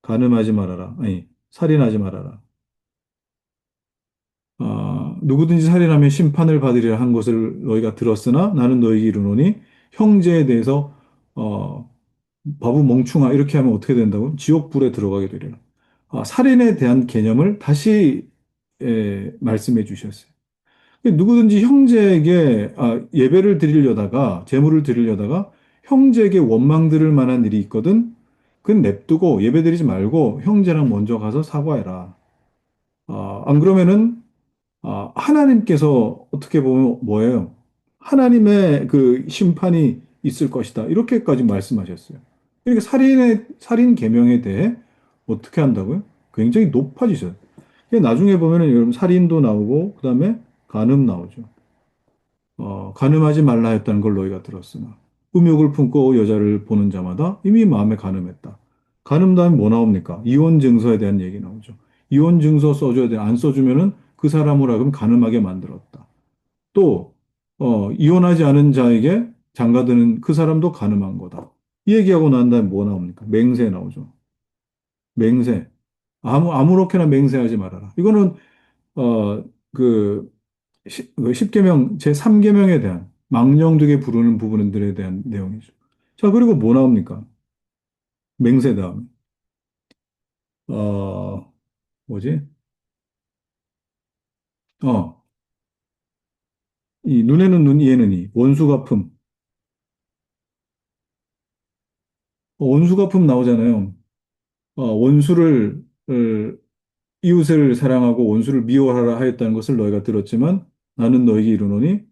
간음하지 말아라. 아니, 살인하지 말아라. 누구든지 살인하면 심판을 받으리라 한 것을 너희가 들었으나 나는 너희에게 이르노니 형제에 대해서 어, 바보 멍충아 이렇게 하면 어떻게 된다고? 지옥불에 들어가게 되리라. 살인에 대한 개념을 다시 말씀해 주셨어요. 누구든지 형제에게 예배를 드리려다가 제물을 드리려다가 형제에게 원망 들을 만한 일이 있거든. 그건 냅두고 예배 드리지 말고 형제랑 먼저 가서 사과해라. 안 그러면은 하나님께서 어떻게 보면 뭐예요? 하나님의 그 심판이 있을 것이다. 이렇게까지 말씀하셨어요. 그러니까 살인 계명에 대해 어떻게 한다고요? 굉장히 높아지셔요. 나중에 보면은 여러분 살인도 나오고 그다음에 간음 나오죠. 간음하지 말라 했다는 걸 너희가 들었으나 음욕을 품고 여자를 보는 자마다 이미 마음에 간음했다. 간음 다음에 뭐 나옵니까? 이혼 증서에 대한 얘기 나오죠. 이혼 증서 써줘야 돼. 안 써주면은 그 사람을 하여금 간음하게 만들었다. 또 이혼하지 않은 자에게 장가드는 그 사람도 간음한 거다. 이 얘기하고 난 다음에 뭐 나옵니까? 맹세 나오죠. 맹세. 아무렇게나 맹세하지 말아라. 이거는 어, 그 그 십계명 제3계명에 대한 망령되게 부르는 부분들에 대한 내용이죠. 자, 그리고 뭐 나옵니까? 맹세 다음. 어, 뭐지? 어, 이 눈에는 눈, 이에는 이. 원수가 품. 원수가 품 나오잖아요. 이웃을 사랑하고 원수를 미워하라 하였다는 것을 너희가 들었지만 나는 너희에게 이르노니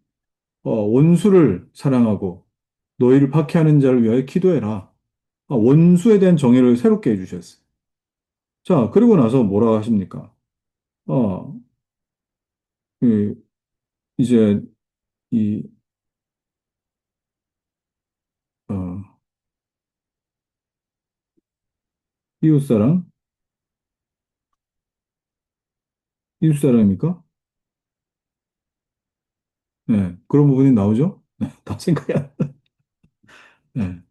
원수를 사랑하고 너희를 박해하는 자를 위하여 기도해라. 원수에 대한 정의를 새롭게 해주셨어요. 자, 그리고 나서 뭐라 하십니까? 어, 그, 이제 이, 어, 이웃사람? 이웃사람입니까? 네, 그런 부분이 나오죠? 다 생각이 안 네.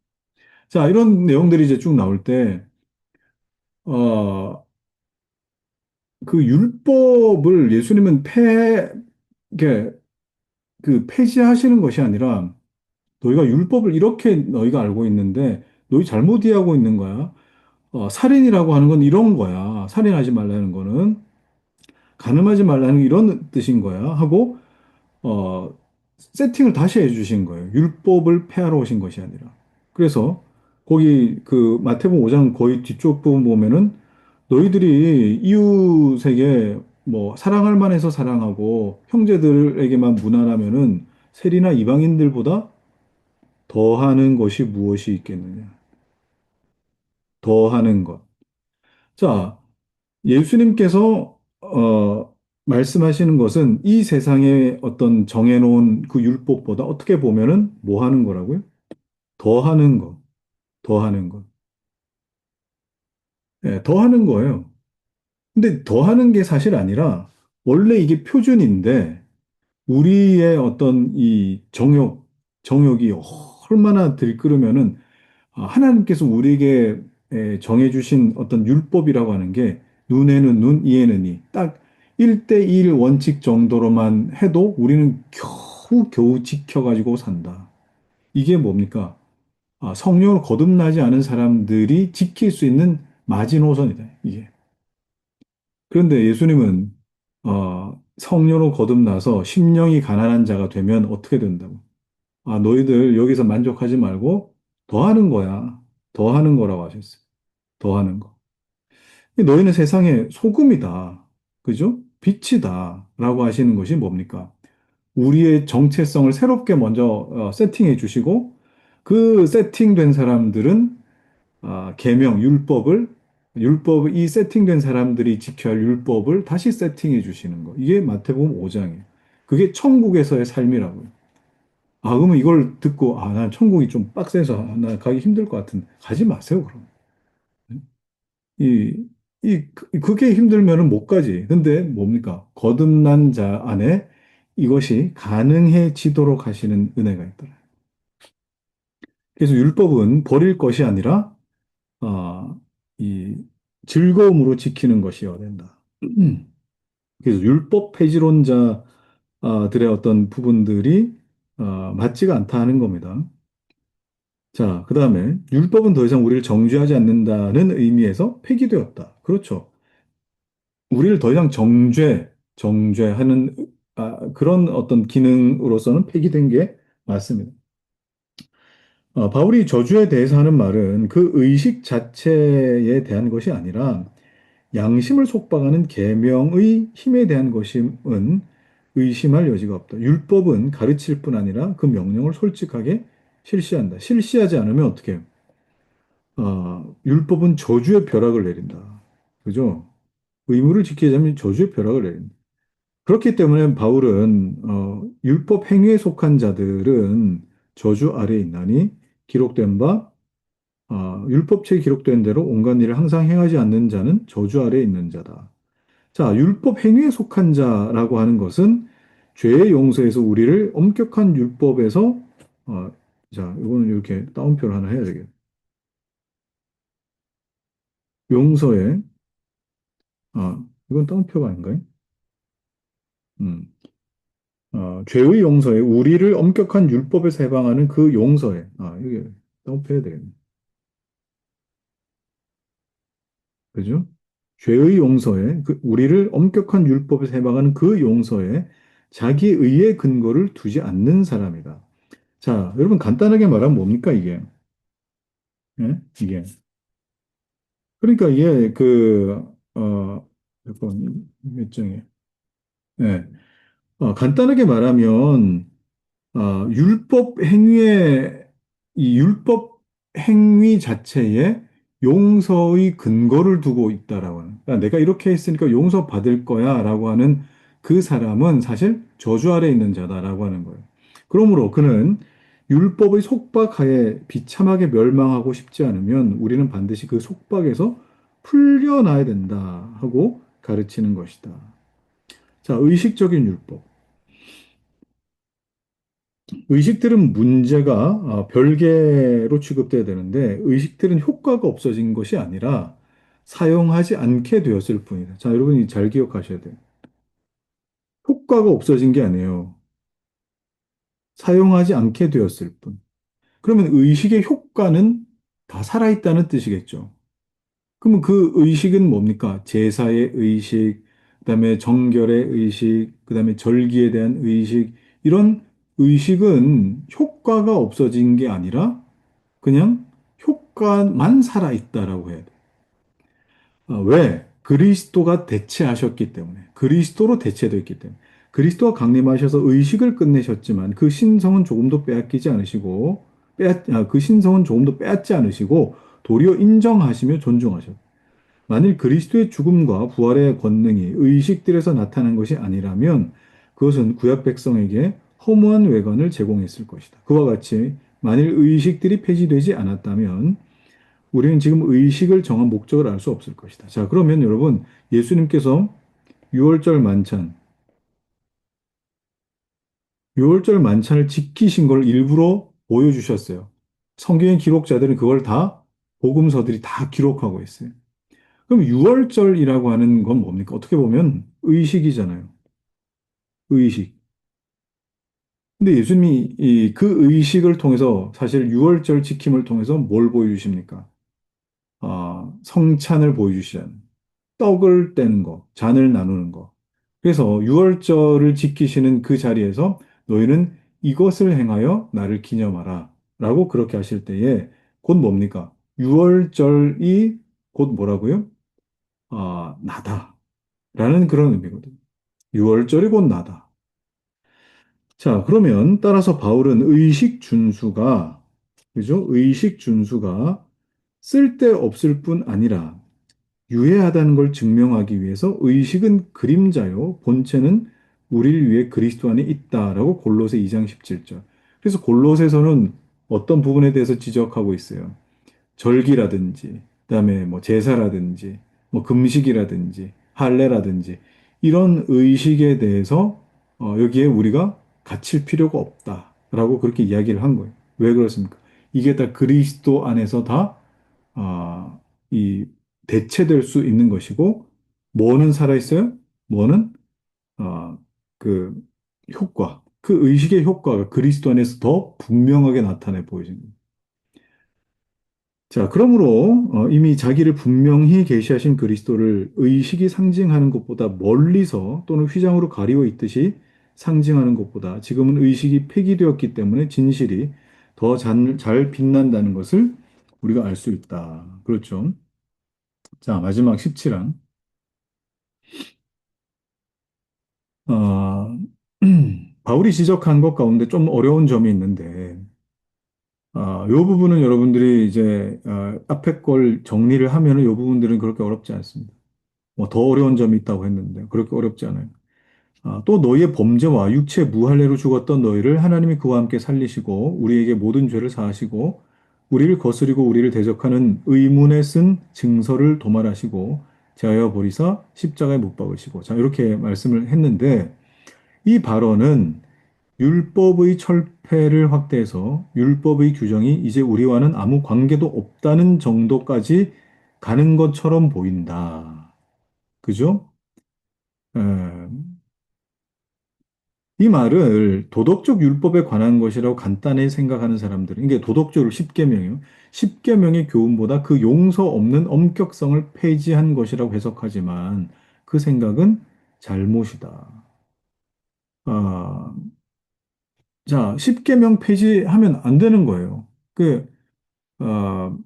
자, 이런 내용들이 이제 쭉 나올 때, 어, 그 율법을 예수님은 이게, 폐지하시는 것이 아니라, 너희가 율법을 이렇게 너희가 알고 있는데, 너희 잘못 이해하고 있는 거야. 살인이라고 하는 건 이런 거야. 살인하지 말라는 거는, 간음하지 말라는 이런 뜻인 거야. 하고, 어, 세팅을 다시 해주신 거예요. 율법을 폐하러 오신 것이 아니라. 그래서, 거기 그 마태복음 5장 거의 뒤쪽 부분 보면은, 너희들이 이웃에게 뭐 사랑할 만해서 사랑하고 형제들에게만 무난하면은 세리나 이방인들보다 더하는 것이 무엇이 있겠느냐? 더하는 것. 자, 예수님께서 말씀하시는 것은 이 세상에 어떤 정해놓은 그 율법보다 어떻게 보면은 뭐 하는 거라고요? 더하는 것, 더하는 것. 예, 더하는 거예요. 근데 더하는 게 사실 아니라 원래 이게 표준인데 우리의 어떤 이 정욕이 얼마나 들끓으면은 하나님께서 우리에게 정해주신 어떤 율법이라고 하는 게 눈에는 눈, 이에는 이. 딱 1대1 원칙 정도로만 해도 우리는 겨우 지켜가지고 산다. 이게 뭡니까? 성령으로 거듭나지 않은 사람들이 지킬 수 있는 마지노선이다. 이게. 그런데 예수님은 성령으로 거듭나서 심령이 가난한 자가 되면 어떻게 된다고? 너희들 여기서 만족하지 말고 더 하는 거야. 더 하는 거라고 하셨어요. 더 하는 거. 너희는 세상의 소금이다. 그죠? 빛이다. 라고 하시는 것이 뭡니까? 우리의 정체성을 새롭게 먼저 세팅해 주시고 그 세팅된 사람들은 계명, 이 세팅된 사람들이 지켜야 할 율법을 다시 세팅해 주시는 거. 이게 마태복음 5장이에요. 그게 천국에서의 삶이라고요. 그러면 이걸 듣고, 난 천국이 좀 빡세서 나 가기 힘들 것 같은데, 가지 마세요, 그럼. 그게 힘들면은 못 가지. 근데 뭡니까? 거듭난 자 안에 이것이 가능해지도록 하시는 은혜가 있더라. 그래서 율법은 버릴 것이 아니라, 아, 이 즐거움으로 지키는 것이어야 된다. 그래서 율법 폐지론자들의 어떤 부분들이 맞지가 않다 하는 겁니다. 자, 그 다음에 율법은 더 이상 우리를 정죄하지 않는다는 의미에서 폐기되었다. 그렇죠. 우리를 더 이상 정죄하는 그런 어떤 기능으로서는 폐기된 게 맞습니다. 바울이 저주에 대해서 하는 말은 그 의식 자체에 대한 것이 아니라 양심을 속박하는 계명의 힘에 대한 것임은 의심할 여지가 없다. 율법은 가르칠 뿐 아니라 그 명령을 솔직하게 실시한다. 실시하지 않으면 어떻게 해요? 율법은 저주의 벼락을 내린다. 그죠? 의무를 지키자면 저주의 벼락을 내린다. 그렇기 때문에 바울은 율법 행위에 속한 자들은 저주 아래에 있나니 기록된 바 율법책에 기록된 대로 온갖 일을 항상 행하지 않는 자는 저주 아래에 있는 자다. 자, 율법 행위에 속한 자라고 하는 것은 죄의 용서에서 우리를 엄격한 율법에서 어, 자, 이거는 이렇게 따옴표를 하나 해야 되겠네. 용서에 이건 따옴표가 아닌가요? 음. 죄의 용서에 우리를 엄격한 율법에서 해방하는 그 용서에 이게 따옴표 해야 되겠네. 그죠? 죄의 용서에 우리를 엄격한 율법에서 해방하는 그 용서에 자기 의의 근거를 두지 않는 사람이다. 자, 여러분 간단하게 말하면 뭡니까 이게? 예? 이게. 그러니까 이게 몇 장에? 예. 간단하게 말하면 이 율법 행위 자체에 용서의 근거를 두고 있다라고 하는. 그러니까 내가 이렇게 했으니까 용서받을 거야라고 하는 그 사람은 사실 저주 아래 있는 자다라고 하는 거예요. 그러므로 그는 율법의 속박하에 비참하게 멸망하고 싶지 않으면 우리는 반드시 그 속박에서 풀려나야 된다 하고 가르치는 것이다. 자, 의식적인 율법. 의식들은 문제가 별개로 취급돼야 되는데 의식들은 효과가 없어진 것이 아니라 사용하지 않게 되었을 뿐이다. 자, 여러분이 잘 기억하셔야 돼요. 효과가 없어진 게 아니에요. 사용하지 않게 되었을 뿐. 그러면 의식의 효과는 다 살아있다는 뜻이겠죠. 그러면 그 의식은 뭡니까? 제사의 의식, 그다음에 정결의 의식, 그다음에 절기에 대한 의식, 이런 의식은 효과가 없어진 게 아니라 그냥 효과만 살아있다라고 해야 돼. 왜? 그리스도가 대체하셨기 때문에. 그리스도로 대체됐기 때문에. 그리스도가 강림하셔서 의식을 끝내셨지만 그 신성은 조금도 빼앗기지 않으시고, 그 신성은 조금도 빼앗지 않으시고, 도리어 인정하시며 존중하셨다. 만일 그리스도의 죽음과 부활의 권능이 의식들에서 나타난 것이 아니라면 그것은 구약 백성에게 허무한 외관을 제공했을 것이다. 그와 같이 만일 의식들이 폐지되지 않았다면 우리는 지금 의식을 정한 목적을 알 수 없을 것이다. 자, 그러면 여러분, 예수님께서 6월절 만찬, 6월절 만찬을 지키신 걸 일부러 보여주셨어요. 성경의 기록자들은 그걸 다 복음서들이 다 기록하고 있어요. 그럼 6월절이라고 하는 건 뭡니까? 어떻게 보면 의식이잖아요. 의식. 근데 예수님이 그 의식을 통해서 사실 6월절 지킴을 통해서 뭘 보여주십니까? 성찬을 보여주시잖아요. 떡을 떼는 거, 잔을 나누는 거. 그래서 6월절을 지키시는 그 자리에서 너희는 이것을 행하여 나를 기념하라. 라고 그렇게 하실 때에 곧 뭡니까? 6월절이 곧 뭐라고요? 나다. 라는 그런 의미거든요. 6월절이 곧 나다. 자, 그러면 따라서 바울은 의식 준수가, 그죠? 의식 준수가 쓸데없을 뿐 아니라 유해하다는 걸 증명하기 위해서 의식은 그림자요, 본체는 우리를 위해 그리스도 안에 있다라고 골로새 2장 17절. 그래서 골로새서는 어떤 부분에 대해서 지적하고 있어요. 절기라든지, 그다음에 뭐 제사라든지, 뭐 금식이라든지, 할례라든지 이런 의식에 대해서 여기에 우리가 갇힐 필요가 없다라고 그렇게 이야기를 한 거예요. 왜 그렇습니까? 이게 다 그리스도 안에서 다 이 대체될 수 있는 것이고, 뭐는 살아있어요? 뭐는 아, 그 효과, 그 의식의 효과가 그리스도 안에서 더 분명하게 나타내 보여집니다. 자, 그러므로 이미 자기를 분명히 계시하신 그리스도를 의식이 상징하는 것보다 멀리서 또는 휘장으로 가리워 있듯이 상징하는 것보다 지금은 의식이 폐기되었기 때문에 진실이 더 잘 빛난다는 것을 우리가 알 수 있다. 그렇죠? 자, 마지막 17항. 어, 바울이 지적한 것 가운데 좀 어려운 점이 있는데, 이 부분은 여러분들이 이제 앞에 걸 정리를 하면은 이 부분들은 그렇게 어렵지 않습니다. 뭐 더 어려운 점이 있다고 했는데 그렇게 어렵지 않아요. 또 너희의 범죄와 육체 무할례로 죽었던 너희를 하나님이 그와 함께 살리시고 우리에게 모든 죄를 사하시고 우리를 거스리고 우리를 대적하는 의문에 쓴 증서를 도말하시고 제하여 버리사 십자가에 못 박으시고 자 이렇게 말씀을 했는데 이 발언은 율법의 철폐를 확대해서 율법의 규정이 이제 우리와는 아무 관계도 없다는 정도까지 가는 것처럼 보인다. 그죠? 에, 이 말을 도덕적 율법에 관한 것이라고 간단히 생각하는 사람들은 이게 도덕적으로 십계명이요. 십계명의 교훈보다 그 용서 없는 엄격성을 폐지한 것이라고 해석하지만 그 생각은 잘못이다. 아, 자, 십계명 폐지하면 안 되는 거예요. 어,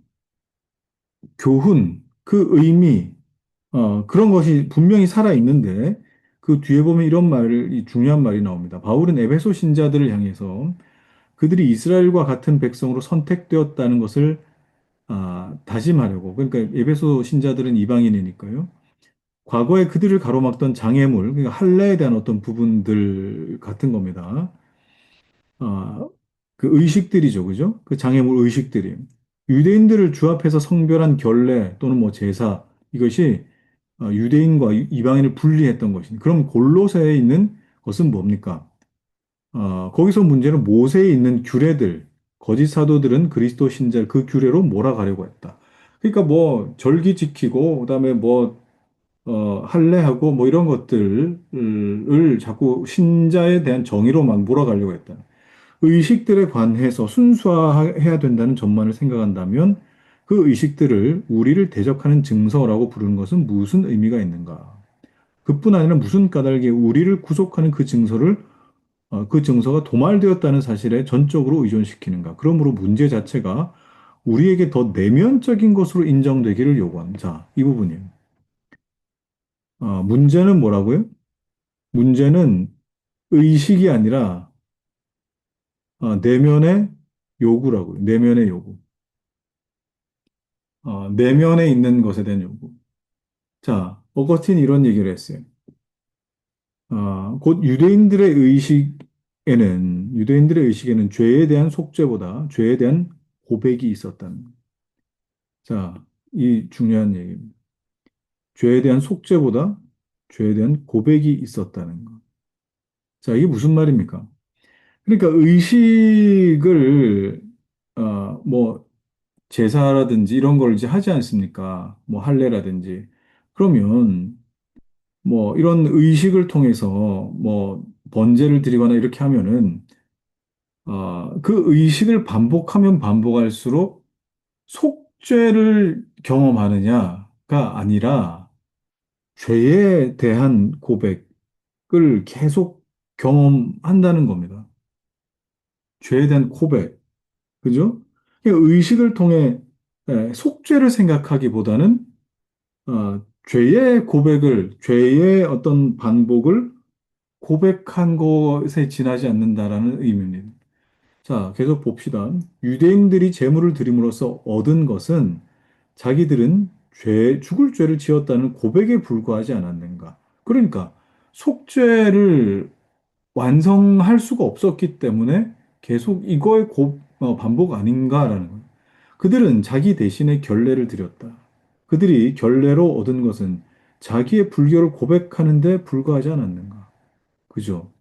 교훈, 그 의미, 그런 것이 분명히 살아 있는데 그 뒤에 보면 이런 말이 중요한 말이 나옵니다. 바울은 에베소 신자들을 향해서 그들이 이스라엘과 같은 백성으로 선택되었다는 것을 다짐하려고. 그러니까 에베소 신자들은 이방인이니까요. 과거에 그들을 가로막던 장애물, 그러니까 할례에 대한 어떤 부분들 같은 겁니다. 아, 그 의식들이죠. 그죠? 그 장애물 의식들이. 유대인들을 주합해서 성별한 결례 또는 뭐 제사, 이것이 유대인과 이방인을 분리했던 것이니. 그럼 골로새에 있는 것은 뭡니까? 거기서 문제는 모세에 있는 규례들, 거짓 사도들은 그리스도 신자 그 규례로 몰아가려고 했다. 그러니까 뭐 절기 지키고 그다음에 뭐 할례하고 뭐 이런 것들을 자꾸 신자에 대한 정의로 막 몰아가려고 했다. 의식들에 관해서 순수화해야 된다는 전만을 생각한다면 그 의식들을 우리를 대적하는 증서라고 부르는 것은 무슨 의미가 있는가? 그뿐 아니라 무슨 까닭에 우리를 구속하는 그 증서가 도말되었다는 사실에 전적으로 의존시키는가? 그러므로 문제 자체가 우리에게 더 내면적인 것으로 인정되기를 요구합니다. 자, 이 부분이에요. 문제는 뭐라고요? 문제는 의식이 아니라 내면의 요구라고요. 내면의 요구. 내면에 있는 것에 대한 요구. 자, 어거스틴이 이런 얘기를 했어요. 곧 유대인들의 의식에는 죄에 대한 속죄보다 죄에 대한 고백이 있었다는 거. 자, 이 중요한 얘기입니다. 죄에 대한 속죄보다 죄에 대한 고백이 있었다는 거. 자, 이게 무슨 말입니까? 그러니까 의식을, 뭐, 제사라든지 이런 걸 이제 하지 않습니까? 뭐, 할례라든지. 그러면, 뭐, 이런 의식을 통해서 뭐, 번제를 드리거나 이렇게 하면은, 그 의식을 반복하면 반복할수록 속죄를 경험하느냐가 아니라 죄에 대한 고백을 계속 경험한다는 겁니다. 죄에 대한 고백. 그죠? 그러니까 의식을 통해 속죄를 생각하기보다는 죄의 어떤 반복을 고백한 것에 지나지 않는다라는 의미입니다. 자, 계속 봅시다. 유대인들이 제물을 드림으로써 얻은 것은 자기들은 죽을 죄를 지었다는 고백에 불과하지 않았는가. 그러니까 속죄를 완성할 수가 없었기 때문에 계속 이거의 반복 아닌가라는 거예요. 그들은 자기 대신에 결례를 드렸다. 그들이 결례로 얻은 것은 자기의 불교를 고백하는 데 불과하지 않았는가. 그죠?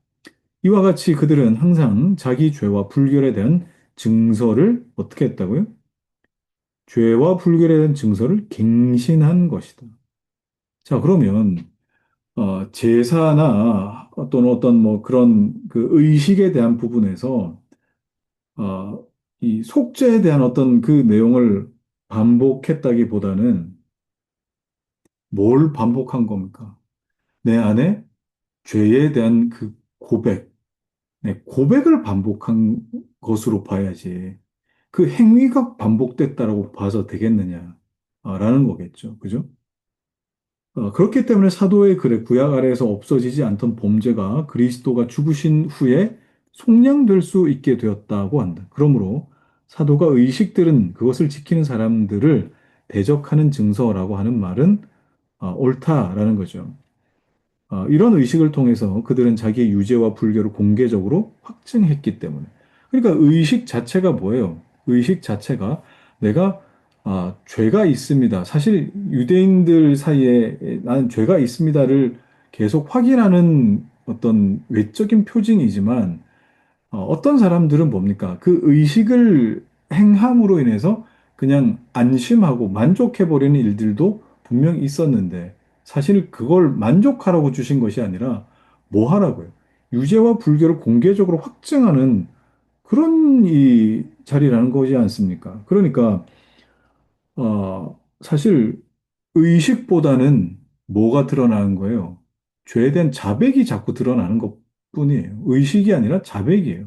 이와 같이 그들은 항상 자기 죄와 불결에 대한 증서를 어떻게 했다고요? 죄와 불결에 대한 증서를 갱신한 것이다. 자, 그러면 제사나 또는 어떤 뭐 그런 그 의식에 대한 부분에서 이 속죄에 대한 어떤 그 내용을 반복했다기보다는 뭘 반복한 겁니까? 내 안에 죄에 대한 그 고백, 네, 고백을 반복한 것으로 봐야지. 그 행위가 반복됐다라고 봐서 되겠느냐, 라는 거겠죠. 그죠? 그렇기 때문에 사도의 글에 구약 아래에서 없어지지 않던 범죄가 그리스도가 죽으신 후에 속량될 수 있게 되었다고 한다. 그러므로 사도가 의식들은 그것을 지키는 사람들을 대적하는 증서라고 하는 말은 옳다라는 거죠. 이런 의식을 통해서 그들은 자기의 유죄와 불교를 공개적으로 확증했기 때문에. 그러니까 의식 자체가 뭐예요? 의식 자체가 내가 죄가 있습니다. 사실 유대인들 사이에 나는 죄가 있습니다를 계속 확인하는 어떤 외적인 표징이지만 어떤 사람들은 뭡니까? 그 의식을 행함으로 인해서 그냥 안심하고 만족해버리는 일들도 분명히 있었는데, 사실 그걸 만족하라고 주신 것이 아니라 뭐 하라고요? 유죄와 불교를 공개적으로 확증하는 그런 이 자리라는 거지 않습니까? 그러니까, 사실 의식보다는 뭐가 드러나는 거예요? 죄에 대한 자백이 자꾸 드러나는 것 뿐이에요. 의식이 아니라 자백이에요.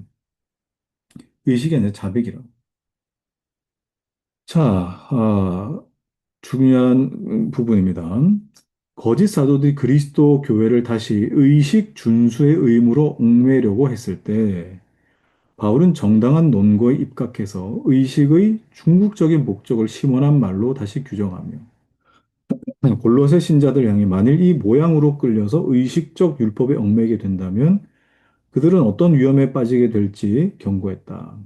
의식이 아니라 자백이라고. 자, 중요한 부분입니다. 거짓 사도들이 그리스도 교회를 다시 의식 준수의 의무로 얽매려고 했을 때, 바울은 정당한 논거에 입각해서 의식의 중국적인 목적을 심원한 말로 다시 규정하며, 골로새 신자들 향해 만일 이 모양으로 끌려서 의식적 율법에 얽매게 된다면 그들은 어떤 위험에 빠지게 될지 경고했다.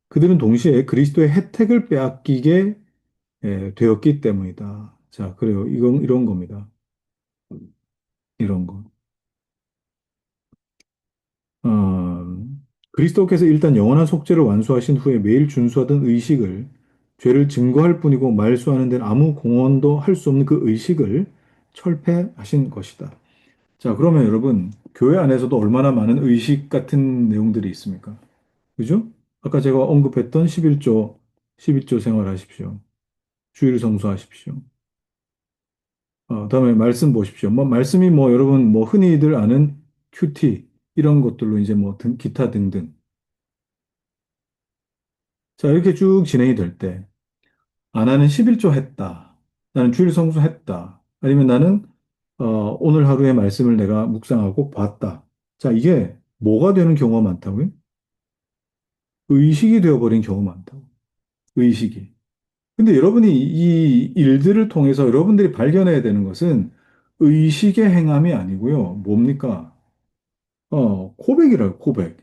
그들은 동시에 그리스도의 혜택을 빼앗기게 되었기 때문이다. 자, 그래요. 이런 겁니다. 이런 거. 어, 그리스도께서 일단 영원한 속죄를 완수하신 후에 매일 준수하던 의식을 죄를 증거할 뿐이고 말수하는 데는 아무 공헌도 할 수 없는 그 의식을 철폐하신 것이다. 자, 그러면 여러분, 교회 안에서도 얼마나 많은 의식 같은 내용들이 있습니까? 그죠? 아까 제가 언급했던 11조 생활하십시오. 주일 성수하십시오. 다음에 말씀 보십시오. 뭐, 말씀이 뭐, 여러분, 뭐, 흔히들 아는 큐티, 이런 것들로 이제 뭐, 기타 등등. 자, 이렇게 쭉 진행이 될 때, 나는 11조 했다. 나는 주일 성수 했다. 아니면 나는, 오늘 하루의 말씀을 내가 묵상하고 봤다. 자, 이게 뭐가 되는 경우가 많다고요? 의식이 되어버린 경우가 많다고. 의식이. 근데 여러분이 이 일들을 통해서 여러분들이 발견해야 되는 것은 의식의 행함이 아니고요. 뭡니까? 고백이라고, 고백.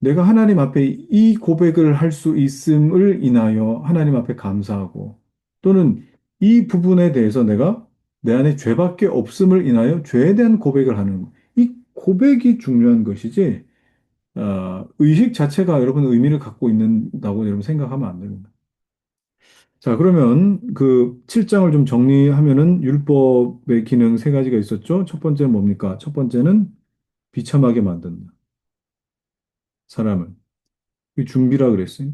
내가 하나님 앞에 이 고백을 할 수 있음을 인하여 하나님 앞에 감사하고 또는 이 부분에 대해서 내가 내 안에 죄밖에 없음을 인하여 죄에 대한 고백을 하는 이 고백이 중요한 것이지 의식 자체가 여러분 의미를 갖고 있는다고 여러분 생각하면 안 됩니다. 자, 그러면 그 7장을 좀 정리하면은 율법의 기능 세 가지가 있었죠. 첫 번째는 뭡니까? 첫 번째는 비참하게 만든다. 사람을. 이 준비라 그랬어요.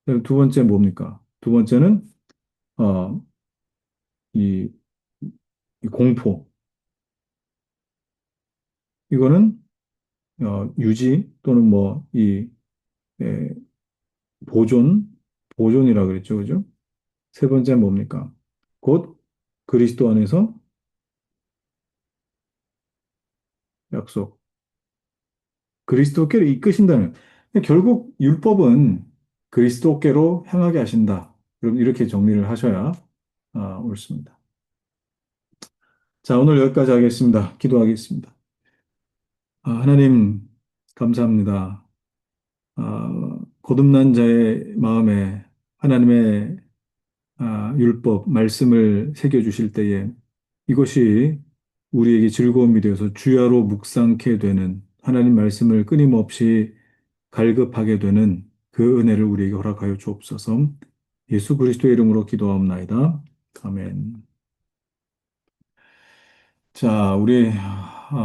그다음에 두 번째 뭡니까? 두 번째는 어, 이, 이 공포. 이거는 유지 또는 에, 보존, 보존이라 그랬죠, 그죠? 세 번째는 뭡니까? 곧 그리스도 안에서 약속. 그리스도께로 이끄신다는. 결국 율법은 그리스도께로 향하게 하신다. 그럼 이렇게 정리를 하셔야 옳습니다. 자, 오늘 여기까지 하겠습니다. 기도하겠습니다. 하나님, 감사합니다. 거듭난 자의 마음에 하나님의 율법, 말씀을 새겨주실 때에 이것이 우리에게 즐거움이 되어서 주야로 묵상케 되는 하나님 말씀을 끊임없이 갈급하게 되는 그 은혜를 우리에게 허락하여 주옵소서. 예수 그리스도의 이름으로 기도하옵나이다. 아멘. 자, 우리